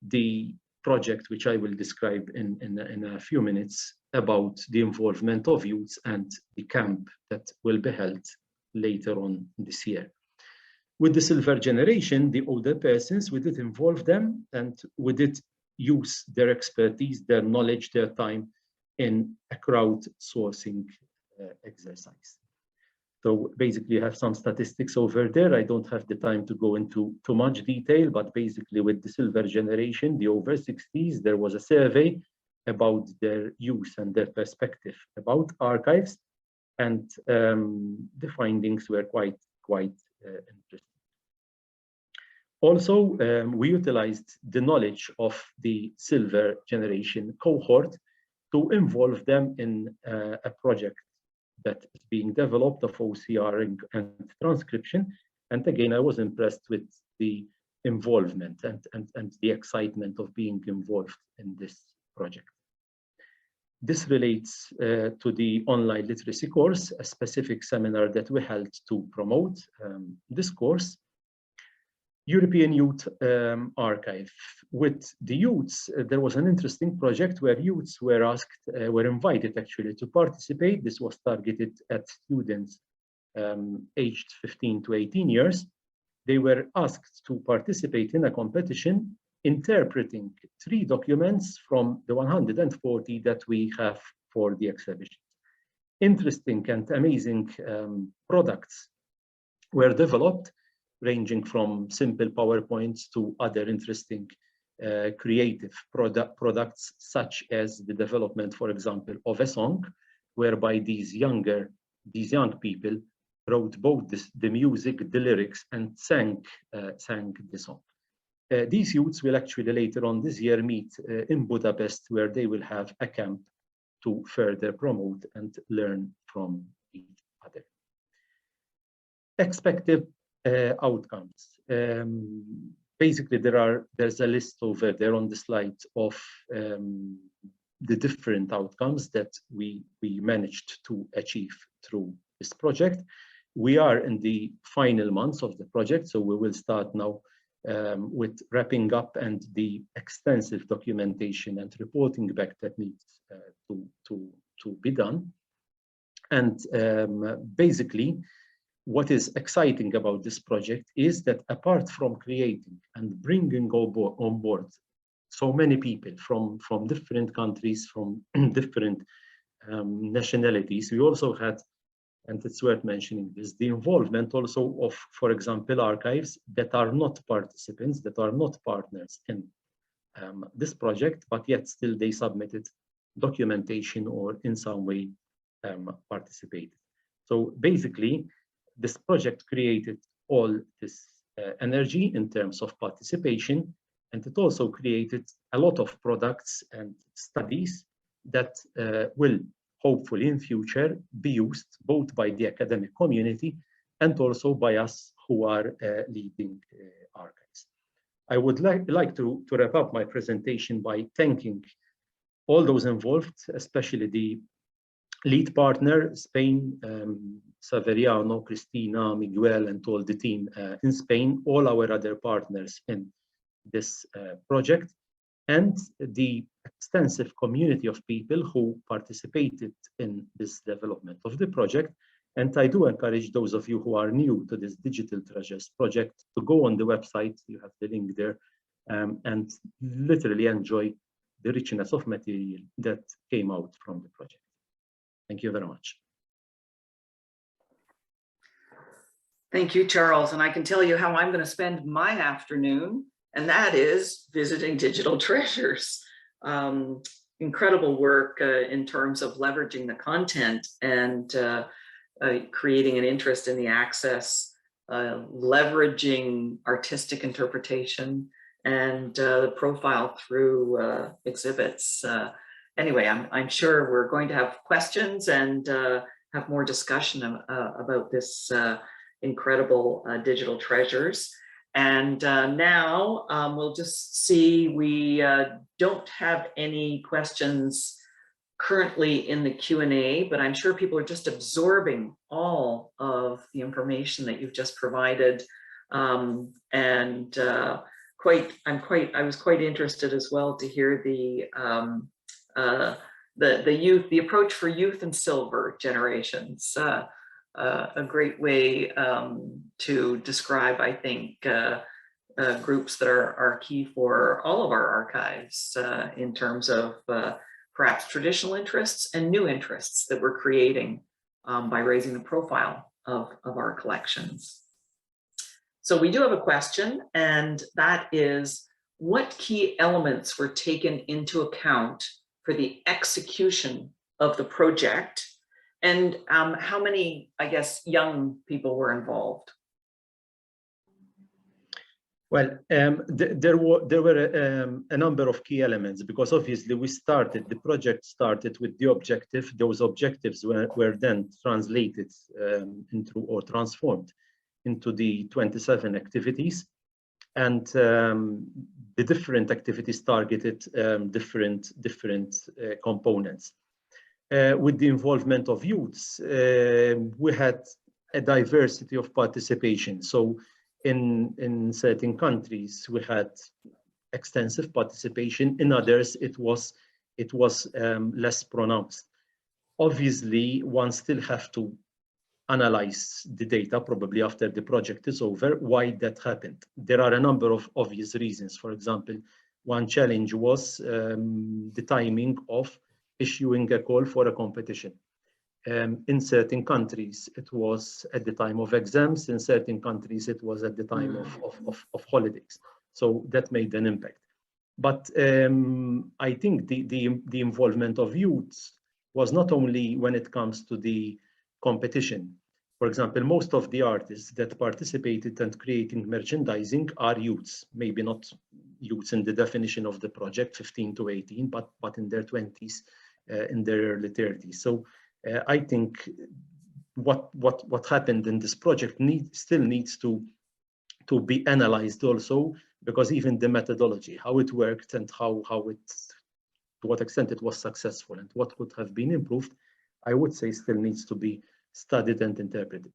the project, which I will describe in a few minutes, about the involvement of youths and the camp that will be held later on this year. With the silver generation, the older persons, we did involve them and we did use their expertise, their knowledge, their time in a crowdsourcing exercise. So basically you have some statistics over there. I don't have the time to go into too much detail, but basically with the silver generation, the over 60s, there was a survey about their use and their perspective about archives, and the findings were quite interesting. Also, we utilized the knowledge of the silver generation cohort to involve them in a project that is being developed of OCR and transcription. And again, I was impressed with the involvement and the excitement of being involved in this project. This relates to the online literacy course, a specific seminar that we held to promote this course. European Youth Archive. With the youths, there was an interesting project where youths were invited actually to participate. This was targeted at students aged 15 to 18 years. They were asked to participate in a competition interpreting 3 documents from the 140 that we have for the exhibition. Interesting and amazing products were developed, ranging from simple PowerPoints to other interesting creative products, such as the development, for example, of a song, whereby these young people wrote both the music, the lyrics, and sang the song. These youths will actually later on this year meet in Budapest, where they will have a camp to further promote and learn from each other. Expected outcomes. Basically, there's a list over there on the slide of the different outcomes that we managed to achieve through this project. We are in the final months of the project, so we will start now with wrapping up and the extensive documentation and reporting back that needs to be done. And basically, what is exciting about this project is that apart from creating and bringing on board so many people from different countries, from different nationalities, we also had, and it's worth mentioning this, the involvement also of, for example, archives that are not participants, that are not partners in this project, but yet still they submitted documentation or in some way participated. So basically, this project created all this energy in terms of participation, and it also created a lot of products and studies that will hopefully in future be used both by the academic community and also by us who are leading archives. I would like to wrap up my presentation by thanking all those involved, especially the lead partner, Spain, Severiano, Cristina, Miguel, and all the team in Spain, all our other partners in this project, and the extensive community of people who participated in this development of the project. And I do encourage those of you who are new to this Digital Treasures project to go on the website, you have the link there, and literally enjoy the richness of material that came out from the project. Thank you very much. Thank you, Charles. And I can tell you how I'm going to spend my afternoon, and that is visiting Digital Treasures. Incredible work in terms of leveraging the content and creating an interest in the access, leveraging artistic interpretation, and the profile through exhibits. Anyway, I'm sure we're going to have questions and have more discussion about this incredible Digital Treasures. And now we'll just see, we don't have any questions currently in the Q&A, but I'm sure people are just absorbing all of the information that you've just provided. I was quite interested as well to hear the approach for youth and silver generations. A great way to describe, I think, groups that are key for all of our archives in terms of perhaps traditional interests and new interests that we're creating by raising the profile of our collections. So we do have a question, and that is, what key elements were taken into account for the execution of the project, and how many, I guess, young people were involved? Well, there were a number of key elements, because obviously the project started with the objective. Those objectives were then translated into or transformed into the 27 activities, and the different activities targeted different components. With the involvement of youths, we had a diversity of participation. So in certain countries, we had extensive participation. In others, it was less pronounced. Obviously, one still have to analyze the data probably after the project is over, why that happened. There are a number of obvious reasons. For example, one challenge was the timing of issuing a call for a competition. In certain countries, it was at the time of exams. In certain countries, it was at the time of holidays. So that made an impact. But I think the involvement of youths was not only when it comes to the competition. For example, most of the artists that participated in creating merchandising are youths, maybe not youths in the definition of the project, 15 to 18, but in their 20s, in their early 30s. So I think what happened in this project still needs to be analyzed also, because even the methodology, how it worked and to what extent it was successful and what could have been improved, I would say still needs to be studied and interpreted.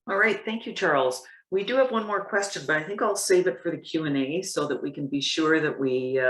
All right, thank you, Charles. We do have one more question, but I think I'll save it for the Q&A so that we can be sure that we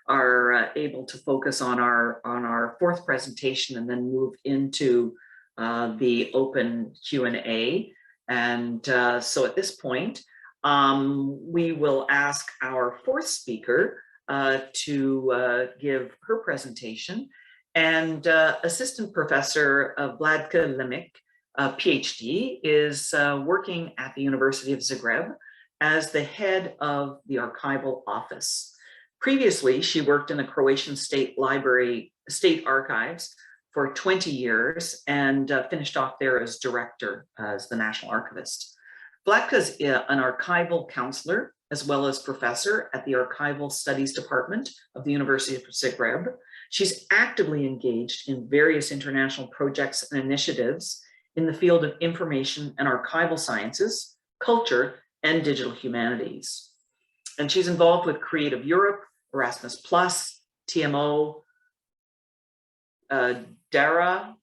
are able to focus on our fourth presentation and then move into the open Q&A. And so at this point, we will ask our fourth speaker to give her presentation. And Assistant Professor Vlatka Lemic, PhD, is working at the University of Zagreb as the head of the archival office. Previously, she worked in the Croatian State Archives for 20 years and finished off there as director, as the National Archivist. Vlatka is an archival counselor as well as professor at the Archival Studies Department of the University of Zagreb. She's actively engaged in various international projects and initiatives in the field of information and archival sciences, culture, and digital humanities. And she's involved with Creative Europe, Erasmus+, TMO, Dara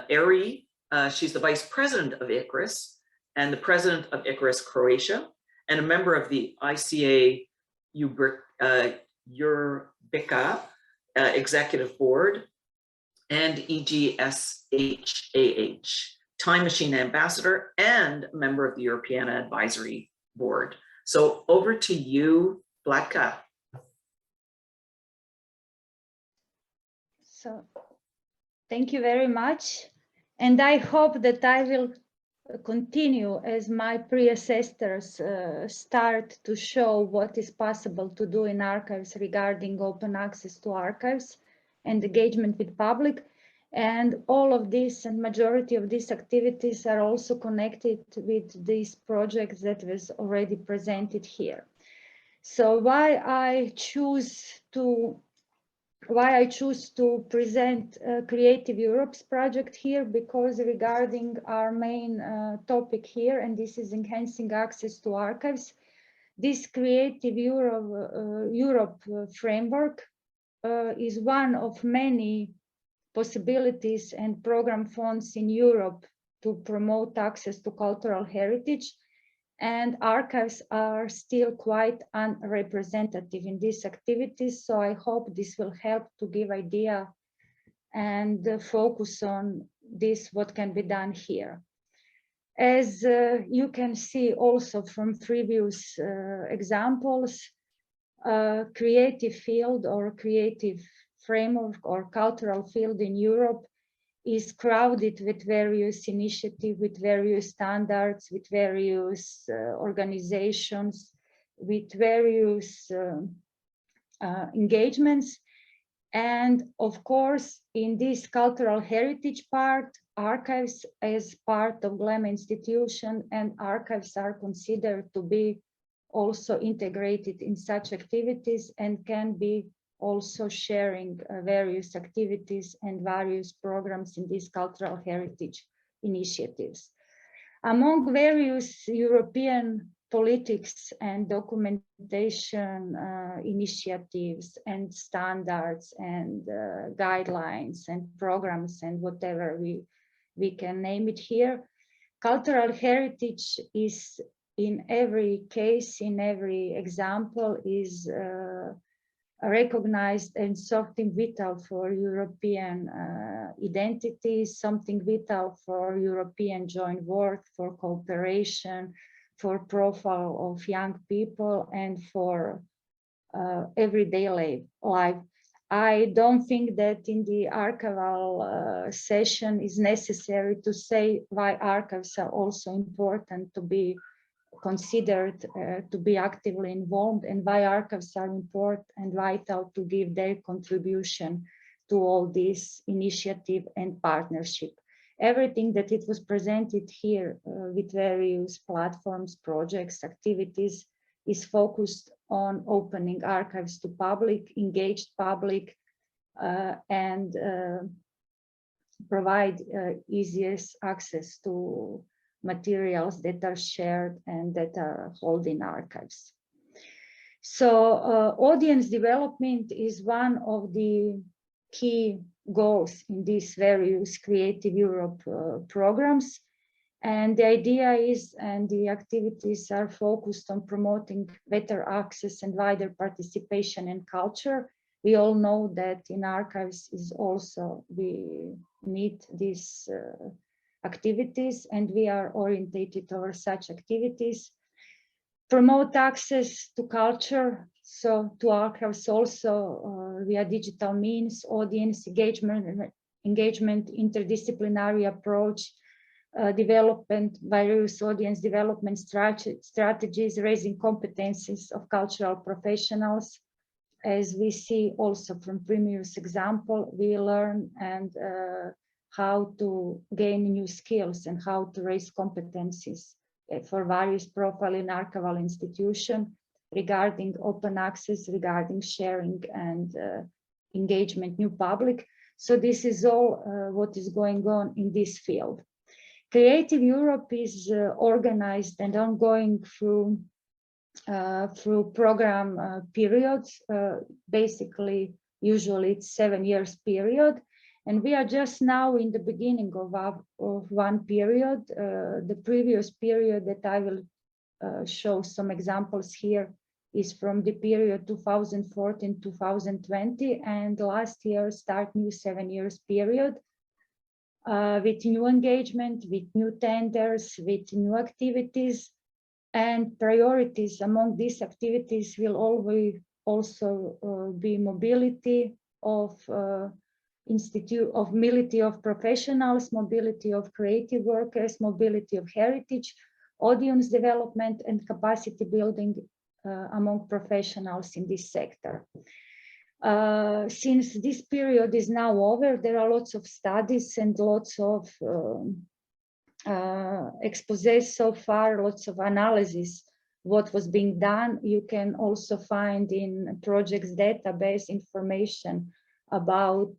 Eri, she's the vice president of Ecrus and the president of Ecrus Croatia, and a member of the ICA EURBICA executive board, and EGSHAH, Time Machine ambassador and member of the European Advisory Board. So over to you, Vlatka. So thank you very much. And I hope that I will continue as my predecessors start to show what is possible to do in archives regarding open access to archives and engagement with public. And all of this and majority of these activities are also connected with these projects that was already presented here. So why I choose to present Creative Europe's project here, because regarding our main topic here, and this is enhancing access to archives, this Creative Europe framework is one of many possibilities and program funds in Europe to promote access to cultural heritage. And archives are still quite unrepresentative in these activities. So I hope this will help to give idea and focus on this, what can be done here. As you can see also from previous examples, creative field or creative framework or cultural field in Europe is crowded with various initiatives, with various standards, with various organizations, with various engagements. And of course, in this cultural heritage part, archives as part of GLEM institution and archives are considered to be also integrated in such activities and can be also sharing various activities and various programs in these cultural heritage initiatives. Among various European politics and documentation initiatives and standards and guidelines and programs and whatever we can name it here, cultural heritage is in every case, in every example, is recognized and something vital for European identity, something vital for European joint work, for cooperation, for profile of young people, and for everyday life. I don't think that in the archival session is necessary to say why archives are also important to be considered, to be actively involved, and why archives are important and vital to give their contribution to all this initiative and partnership. Everything that it was presented here with various platforms, projects, activities is focused on opening archives to public, engaged public, and provide easiest access to materials that are shared and that are held in archives. So audience development is one of the key goals in these various Creative Europe programs. And the idea is, and the activities are focused on promoting better access and wider participation in culture. We all know that in archives is also, we need these activities, and we are orientated towards such activities. Promote access to culture, so to archives also via digital means, audience engagement, interdisciplinary approach, development, various audience development strategies, raising competencies of cultural professionals. As we see also from previous example, we learn and how to gain new skills and how to raise competencies for various profile in archival institution regarding open access, regarding sharing and engagement new public. So this is all what is going on in this field. Creative Europe is organized and ongoing through through program periods. Basically, usually it's 7 years period. And we are just now in the beginning of one period. The previous period that I will show some examples here is from the period 2014-2020, and last year start new 7 years period with new engagement, with new tenders, with new activities, and priorities among these activities will always also be mobility of mobility of professionals, mobility of creative workers, mobility of heritage, audience development, and capacity building among professionals in this sector. Since this period is now over, there are lots of studies and lots of exposés so far, lots of analysis what was being done. You can also find in projects database information about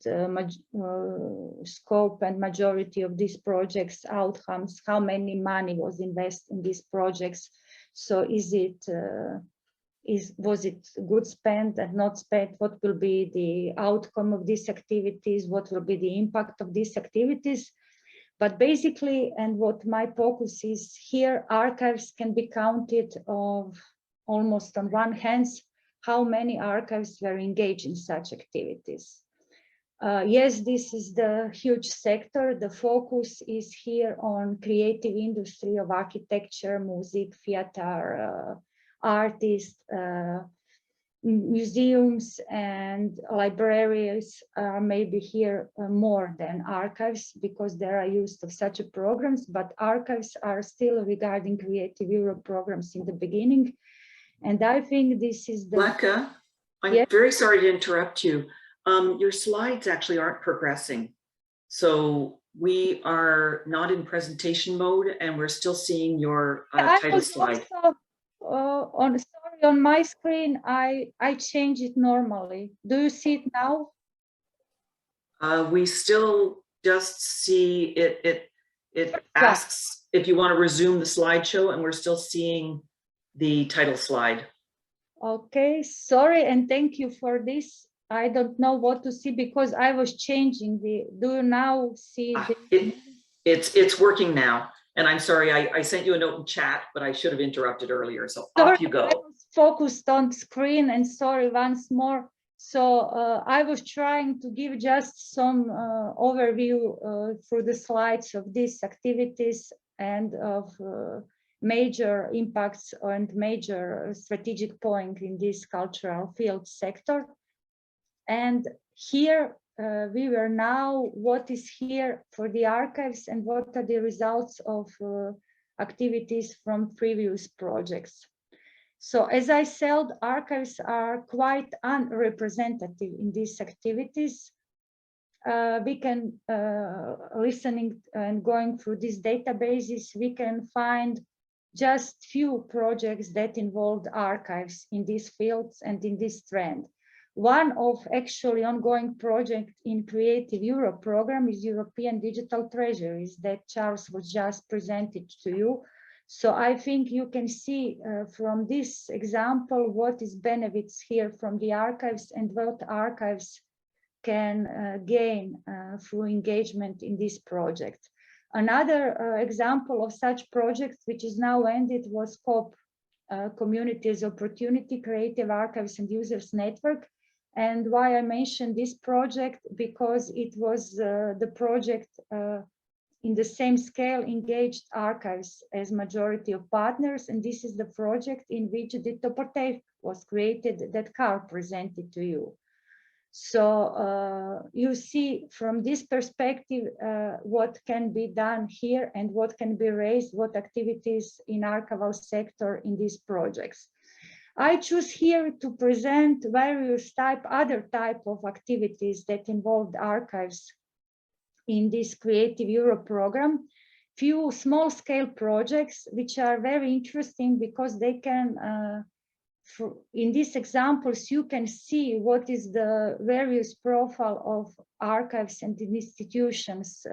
scope and majority of these projects, outcomes, how many money was invested in these projects. So was it good spent and not spent? What will be the outcome of these activities? What will be the impact of these activities? But basically, and what my focus is here, archives can be counted of almost on one hand, how many archives were engaged in such activities. Yes, this is the huge sector. The focus is here on creative industry of architecture, music, theater, artists, museums and libraries maybe here more than archives because they are used of such programs, but archives are still regarding Creative Europe programs in the beginning. And I think this is the— Vlatka, I'm very sorry to interrupt you. Your slides actually aren't progressing. So we are not in presentation mode and we're still seeing your title slide. Also, on my screen, I change it normally. Do you see it now? We still just see it asks if you want to resume the slideshow, and we're still seeing the title slide. Okay, sorry, and thank you for this. I don't know what to see because I was changing the— do you now see the— It's working now. And I'm sorry, I sent you a note in chat, but I should have interrupted earlier. So sorry, off you go. I was focused on screen, and sorry once more. So I was trying to give just some overview through the slides of these activities and of major impacts and major strategic point in this cultural field sector. And here we were now, what is here for the archives and what are the results of activities from previous projects. So as I said, archives are quite unrepresentative in these activities. We can, listening and going through these databases, we can find just few projects that involved archives in these fields and in this trend. One of actually ongoing project in Creative Europe program is European Digital Treasuries that Charles was just presented to you. So I think you can see from this example what is benefits here from the archives and what archives can gain through engagement in this project. Another example of such projects which is now ended was COP, Communities Opportunity, Creative Archives and Users Network. And why I mentioned this project, because it was the project in the same scale engaged archives as majority of partners. And this is the project in which the Topotheque was created that Karl presented to you. So you see from this perspective what can be done here and what can be raised, what activities in archival sector in these projects. I choose here to present various other type of activities that involved archives in this Creative Europe program. Few small-scale projects which are very interesting because they can, in these examples, you can see what is the various profile of archives and institutions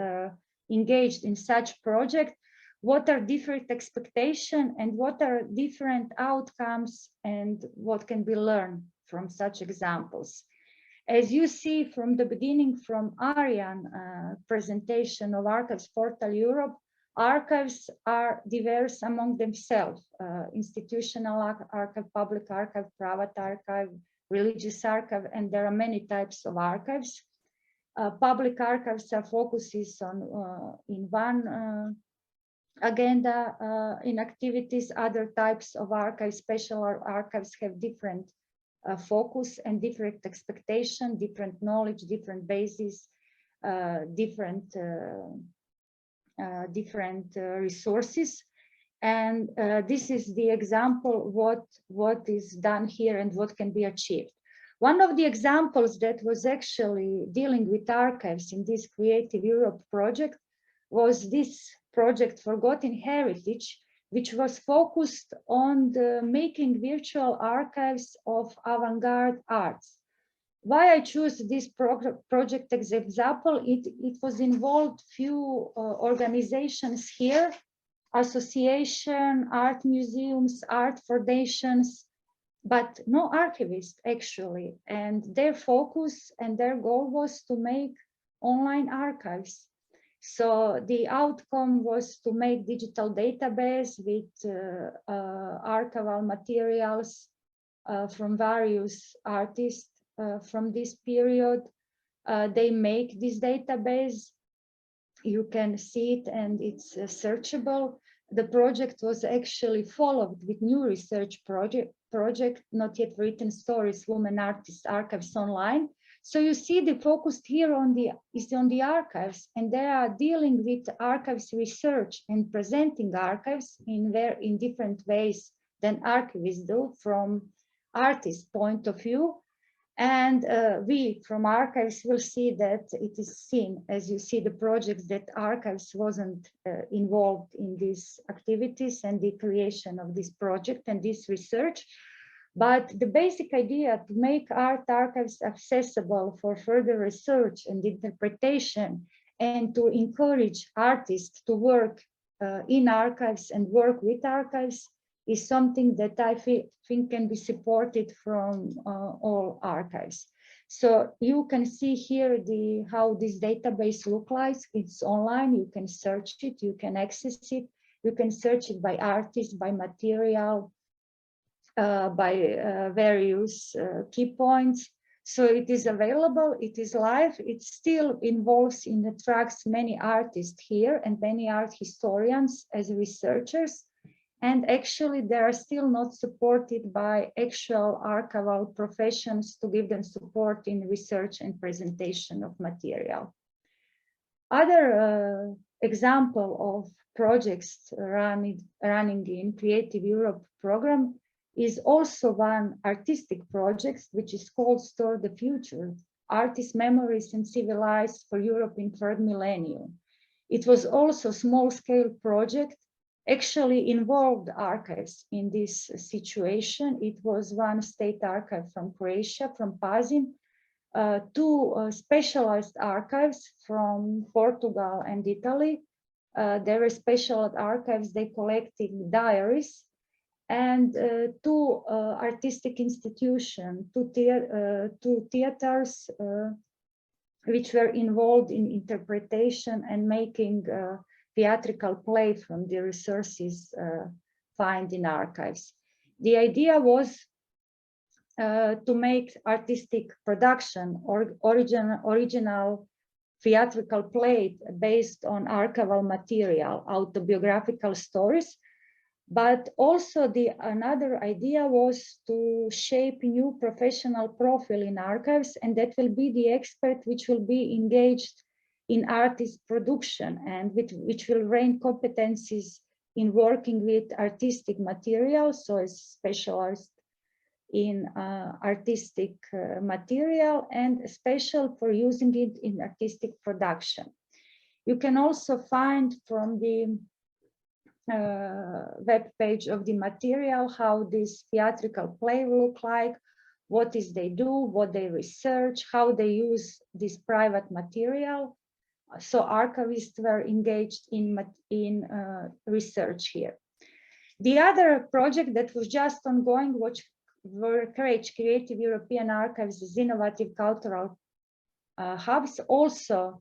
engaged in such project. what are different expectations and what are different outcomes and what can be learned from such examples. As you see from the beginning, from Arjan presentation of Archives Portal Europe, archives are diverse among themselves, institutional archive, public archive, private archive, religious archive, and there are many types of archives. Public archives are focuses on in one agenda in activities. Other types of archives, special archives, have different focus and different expectation, different knowledge, different bases, different resources. And this is the example what is done here and what can be achieved. One of the examples that was actually dealing with archives in this Creative Europe project was this project Forgotten Heritage, which was focused on the making virtual archives of avant-garde arts. Why I choose this project as example, it was involved few organizations here, association, art museums, art foundations, but no archivists actually. And their focus and their goal was to make online archives. So the outcome was to make digital database with archival materials from various artists from this period. They make this database. You can see it and it's searchable. The project was actually followed with new research project, Not Yet Written Stories, Women Artists Archives Online. So you see the focus here is on the archives, and they are dealing with archives research and presenting archives in different ways than archivists do from artist point of view. And we from archives will see that it is seen, as you see the projects, that archives wasn't involved in these activities and the creation of this project and this research. But the basic idea to make art archives accessible for further research and interpretation, and to encourage artists to work in archives and work with archives, is something that I think can be supported from all archives. So you can see here how this database looks like. It's online, you can search it, you can access it, you can search it by artist, by material, by various key points. So it is available, it is live, it still involves and attracts many artists here and many art historians as researchers. And actually they are still not supported by actual archival professions to give them support in research and presentation of material. Other example of projects running in Creative Europe program is also one artistic project, which is called Store the Future, Artist Memories and Civilized for Europe in Third Millennium. It was also a small-scale project, actually involved archives in this situation. It was one state archive from Croatia, from Pazin, two specialized archives from Portugal and Italy. There were special archives, they collected diaries, and two artistic institutions, two theaters, which were involved in interpretation and making theatrical play from the resources found in archives. The idea was to make artistic production or original theatrical play based on archival material, autobiographical stories. But also another idea was to shape new professional profile in archives, and that will be the expert which will be engaged in artist production and which will gain competencies in working with artistic materials, so as specialized in artistic material and special for using it in artistic production. You can also find from the web page of the material how this theatrical play will look like, what is they do, what they research, how they use this private material. So archivists were engaged in research here. The other project that was just ongoing, which were Creative European Archives as innovative cultural hubs, also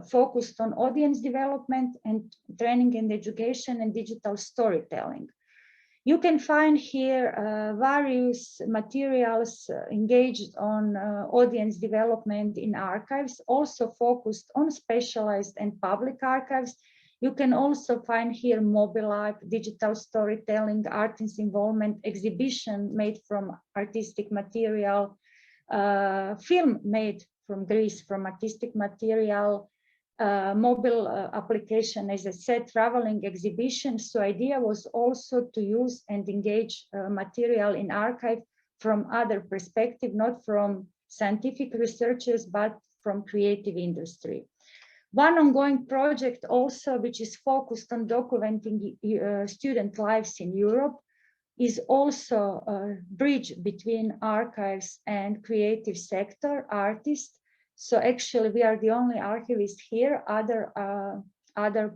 focused on audience development and training and education and digital storytelling. You can find here various materials engaged on audience development in archives, also focused on specialized and public archives. You can also find here mobile life, digital storytelling, artist involvement, exhibition made from artistic material, film made from Greece from artistic material, mobile application, as I said, traveling exhibitions. So idea was also to use and engage material in archive from other perspective, not from scientific researchers, but from creative industry. One ongoing project also, which is focused on documenting student lives in Europe, is also a bridge between archives and creative sector artists. So actually we are the only archivist here. Other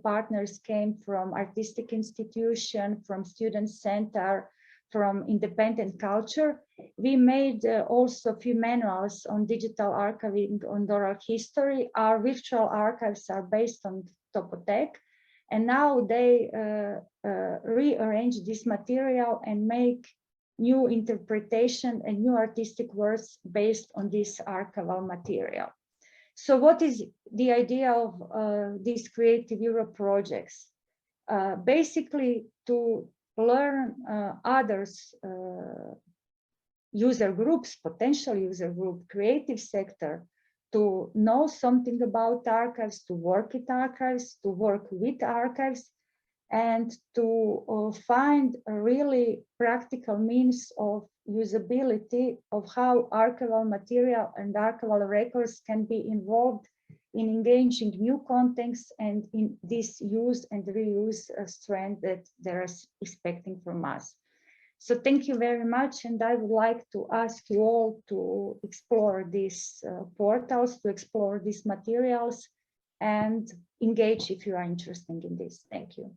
partners came from artistic institution, from student center, from independent culture. We made also a few manuals on digital archiving on oral history. Our virtual archives are based on Topotheque, and now they rearrange this material and make new interpretation and new artistic works based on this archival material. So what is the idea of these Creative Europe projects? Basically to learn others, user groups, potential user group, creative sector, to know something about archives, to work with archives, and to find a really practical means of usability of how archival material and archival records can be involved in engaging new contexts and in this use and reuse strand that they're expecting from us. So thank you very much, and I would like to ask you all to explore these portals, to explore these materials, and engage if you are interested in this. Thank you.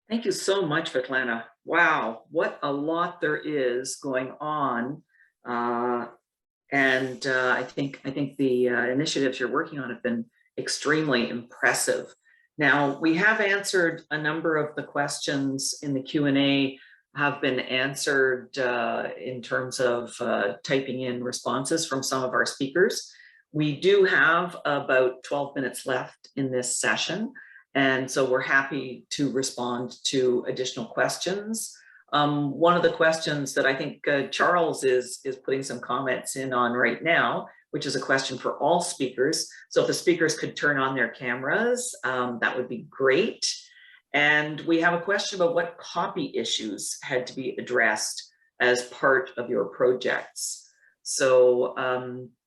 Thank you so much, Svetlana. Wow, what a lot there is going on. I think the initiatives you're working on have been extremely impressive. Now, we have answered a number of the questions in the Q&A have been answered in terms of typing in responses from some of our speakers. We do have about 12 minutes left in this session, and so we're happy to respond to additional questions. One of the questions that I think Charles is putting some comments in on right now, which is a question for all speakers. So if the speakers could turn on their cameras, that would be great. And we have a question about what copy issues had to be addressed as part of your projects. So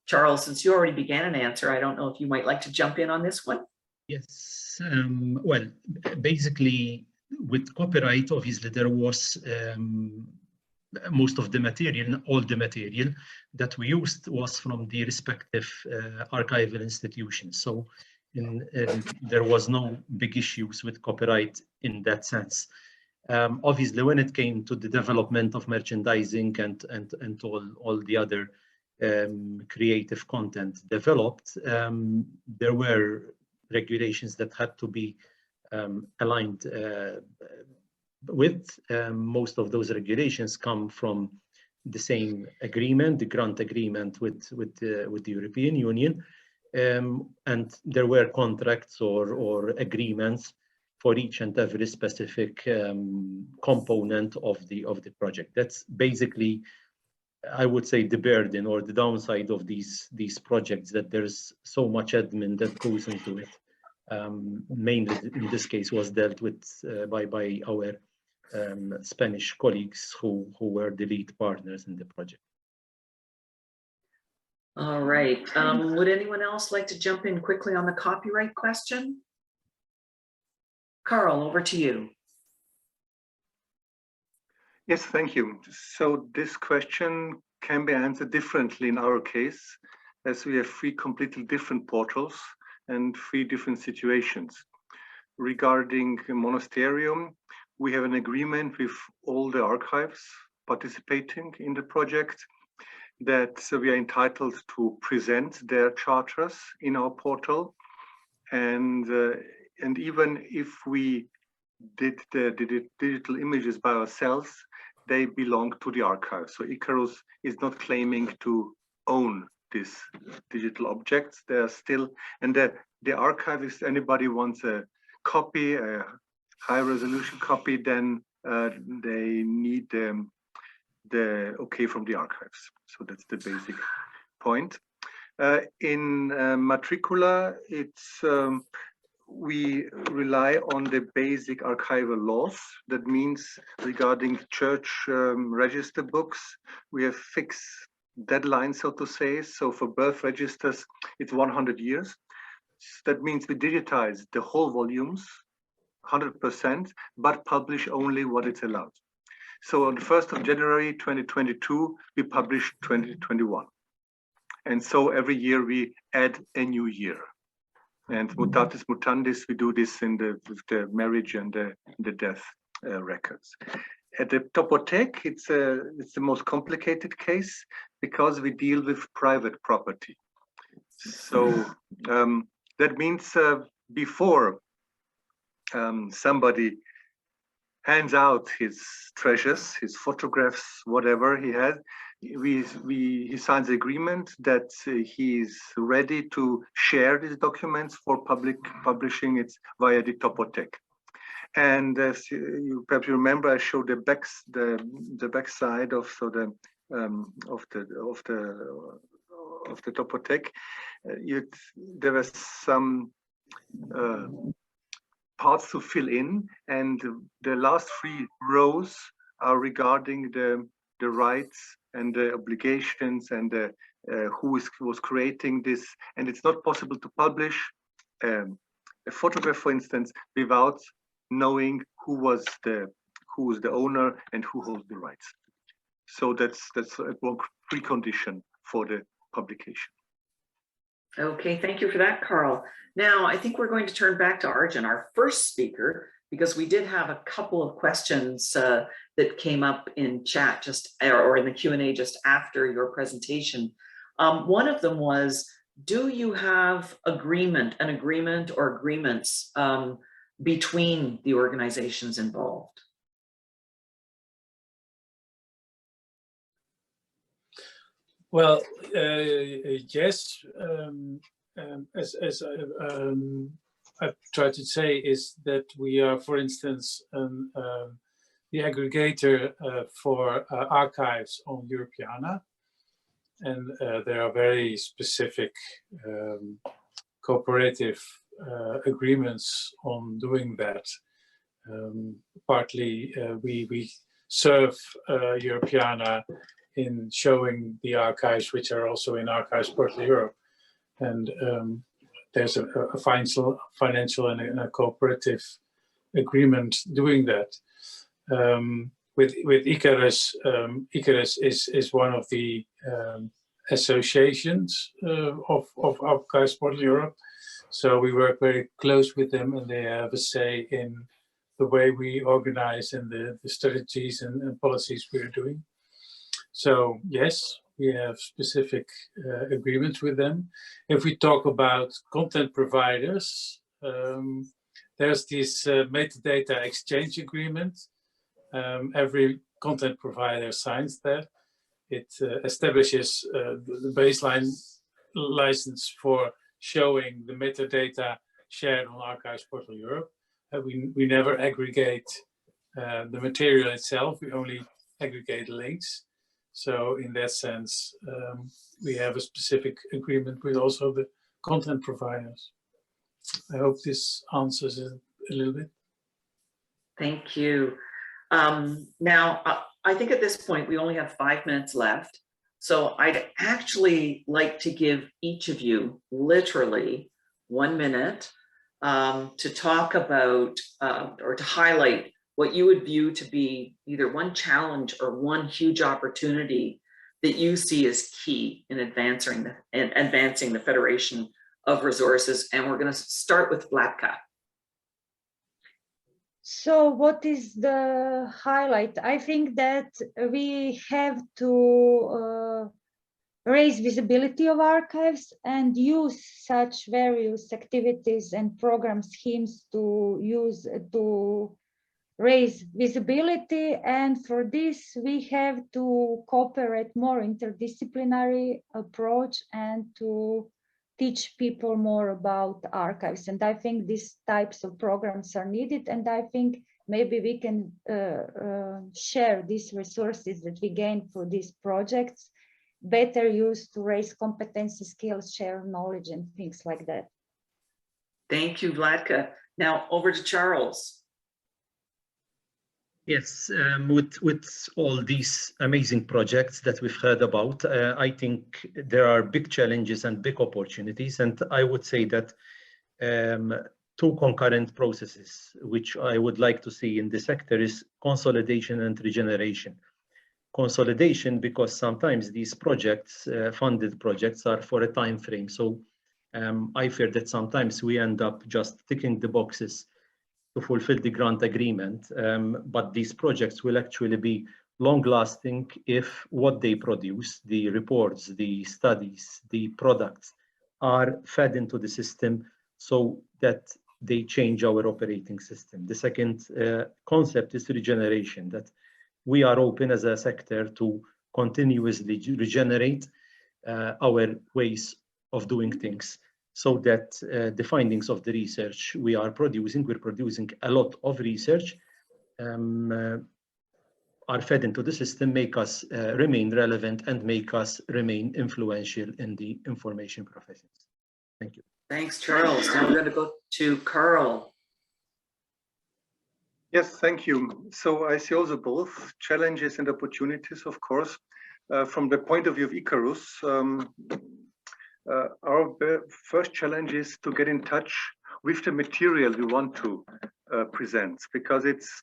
Charles, since you already began an answer, I don't know if you might like to jump in on this one. Yes, well, basically with copyright, obviously there was most of the material, all the material that we used was from the respective archival institutions. So there was no big issues with copyright in that sense. Obviously, when it came to the development of merchandising and all the other creative content developed, there were regulations that had to be aligned with. Most of those regulations come from the same agreement, the grant agreement with the European Union, and there were contracts or agreements for each and every specific component of the project. That's basically, I would say, the burden or the downside of these projects, that there's so much admin that goes into it. Mainly in this case was dealt with by our Spanish colleagues who were the lead partners in the project. All right, would anyone else like to jump in quickly on the copyright question? Karl, over to you. Yes, thank you. So this question can be answered differently in our case, as we have 3 completely different portals and 3 different situations. Regarding Monasterium, we have an agreement with all the archives participating in the project that we are entitled to present their charters in our portal. And even if we did the digital images by ourselves, they belong to the archive. So ICARUS is not claiming to own these digital objects. They are still, and the archive, if anybody wants a copy, a high resolution copy, then they need the okay from the archives. So that's the basic point. In Matricula, it's we rely on the basic archival laws. That means regarding church register books, we have fixed deadlines, so to say. So for birth registers, it's 100 years. That means we digitize the whole volumes, 100%, but publish only what it's allowed. So on the 1st of January 2022, we publish 2021. And so every year we add a new year. And mutatis mutandis, we do this with the marriage and the death records. At the Topotheque, it's the most complicated case because we deal with private property. So that means before somebody hands out his treasures, his photographs, whatever he has, he signs an agreement that he's ready to share these documents for public publishing it via the Topotheque. And as you perhaps remember, I showed the back side of the Topotheque. There was some parts to fill in, and the last 3 rows are regarding the rights and the obligations and who was creating this. And it's not possible to publish a photograph, for instance, without knowing who was the owner and who holds the rights. So that's a precondition for the publication. Okay, thank you for that, Karl. Now, I think we're going to turn back to Arjan, our first speaker, because we did have a couple of questions that came up in chat or in the Q&A just after your presentation. One of them was, do you have an agreement or agreements between the organizations involved? Well, yes, as I've tried to say, is that we are, for instance, the aggregator for archives on Europeana, and there are very specific cooperative agreements on doing that. Partly we serve Europeana in showing the archives, which are also in Archives Portal Europe, and there's a financial and a cooperative agreement doing that. With ICARUS, ICARUS is one of the associations of Archives Portal Europe, so we work very close with them, and they have a say in the way we organize and the strategies and policies we are doing. So yes, we have specific agreements with them. If we talk about content providers, there's this metadata exchange agreement. Every content provider signs that. It establishes the baseline license for showing the metadata shared on Archives Portal Europe. We never aggregate the material itself, we only aggregate links. So in that sense, we have a specific agreement with also the content providers. I hope this answers it a little bit. Thank you. Now, I think at this point, we only have 5 minutes left. So I'd actually like to give each of you literally 1 minute to talk about or to highlight what you would view to be either one challenge or one huge opportunity that you see as key in advancing the Federation of Resources. And we're going to start with Vlatka. So what is the highlight? I think that we have to raise visibility of archives and use such various activities and program schemes to raise visibility. And for this, we have to cooperate more interdisciplinary approach and to teach people more about archives. And I think these types of programs are needed. And I think maybe we can share these resources that we gain for these projects, better used to raise competency, skills, share knowledge, and things like that. Thank you, Vlatka. Now over to Charles. Yes, with all these amazing projects that we've heard about, I think there are big challenges and big opportunities. And I would say that two concurrent processes, which I would like to see in the sector, is consolidation and regeneration. Consolidation, because sometimes these projects, funded projects, are for a time frame. So I fear that sometimes we end up just ticking the boxes to fulfill the grant agreement, but these projects will actually be long-lasting if what they produce, the reports, the studies, the products, are fed into the system so that they change our operating system. The second concept is regeneration, that we are open as a sector to continuously regenerate our ways of doing things, so that the findings of the research we're producing a lot of research, are fed into the system, make us remain relevant and make us remain influential in the information professions. Thank you. Thanks, Charles. Now we're going to go to Karl. Yes, thank you. So I see also both challenges and opportunities, of course. From the point of view of ICARUS, our first challenge is to get in touch with the material we want to present, because it's,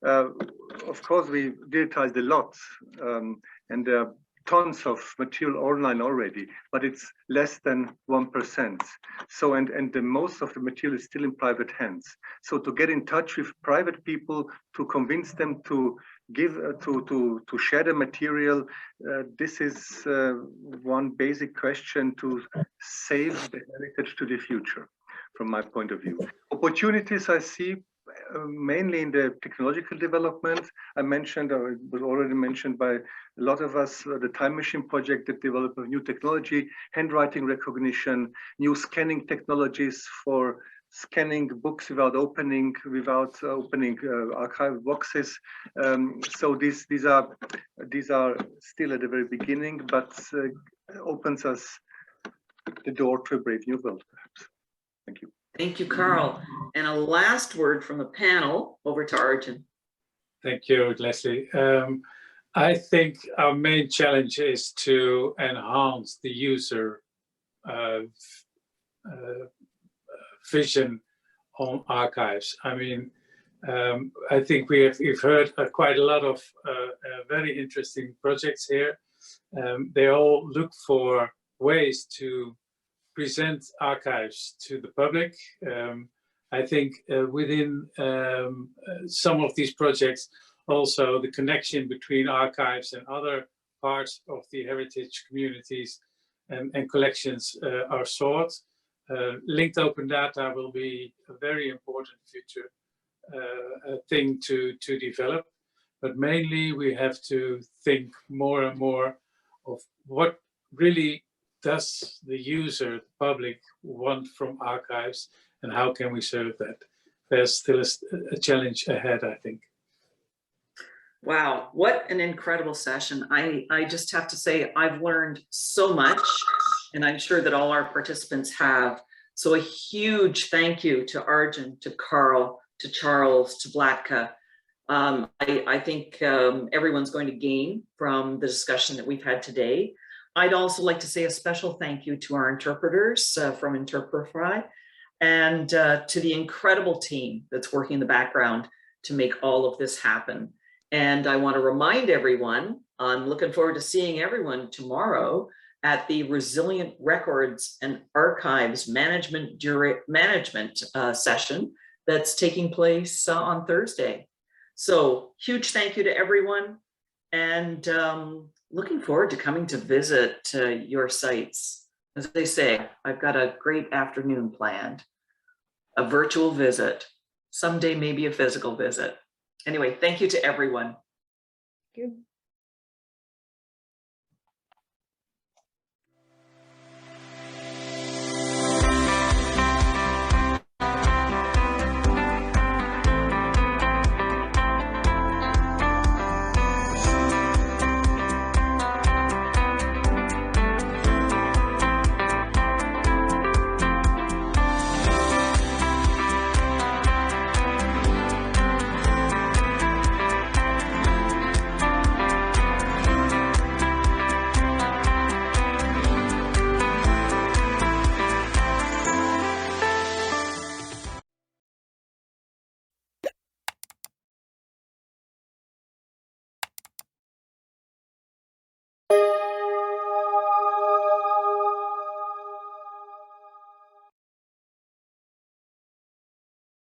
of course, we digitized a lot, and there are tons of material online already, but it's less than 1%. So, and the most of the material is still in private hands. So to get in touch with private people, to convince them to give, to share the material, this is one basic question to save the heritage to the future, from my point of view. Opportunities I see mainly in the technological development. I mentioned, or it was already mentioned by a lot of us, the Time Machine project that developed a new technology, handwriting recognition, new scanning technologies for scanning books without opening archive boxes. So these are still at the very beginning, but opens us the door to a brave new world, perhaps. Thank you. Thank you, Karl. And a last word from the panel, over to Arjan. Thank you, Leslie. I think our main challenge is to enhance the user vision on archives. I mean, I think we've heard quite a lot of very interesting projects here. They all look for ways to present archives to the public. I think within some of these projects, also the connection between archives and other parts of the heritage communities and collections are sought. Linked open data will be a very important future thing to develop, but mainly we have to think more and more of what really does the user, the public, want from archives, and how can we serve that? There's still a challenge ahead, I think. Wow, what an incredible session. I just have to say, I've learned so much, and I'm sure that all our participants have. So a huge thank you to Arjan, to Karl, to Charles, to Vlatka. I think everyone's going to gain from the discussion that we've had today. I'd also like to say a special thank you to our interpreters from Interprify, and to the incredible team that's working in the background to make all of this happen. And I want to remind everyone I'm looking forward to seeing everyone tomorrow at the Resilient Records and Archives Management session that's taking place on Thursday. So huge thank you to everyone, and looking forward to coming to visit your sites. As they say, I've got a great afternoon planned, a virtual visit, someday maybe a physical visit. Anyway, thank you to everyone. Thank you.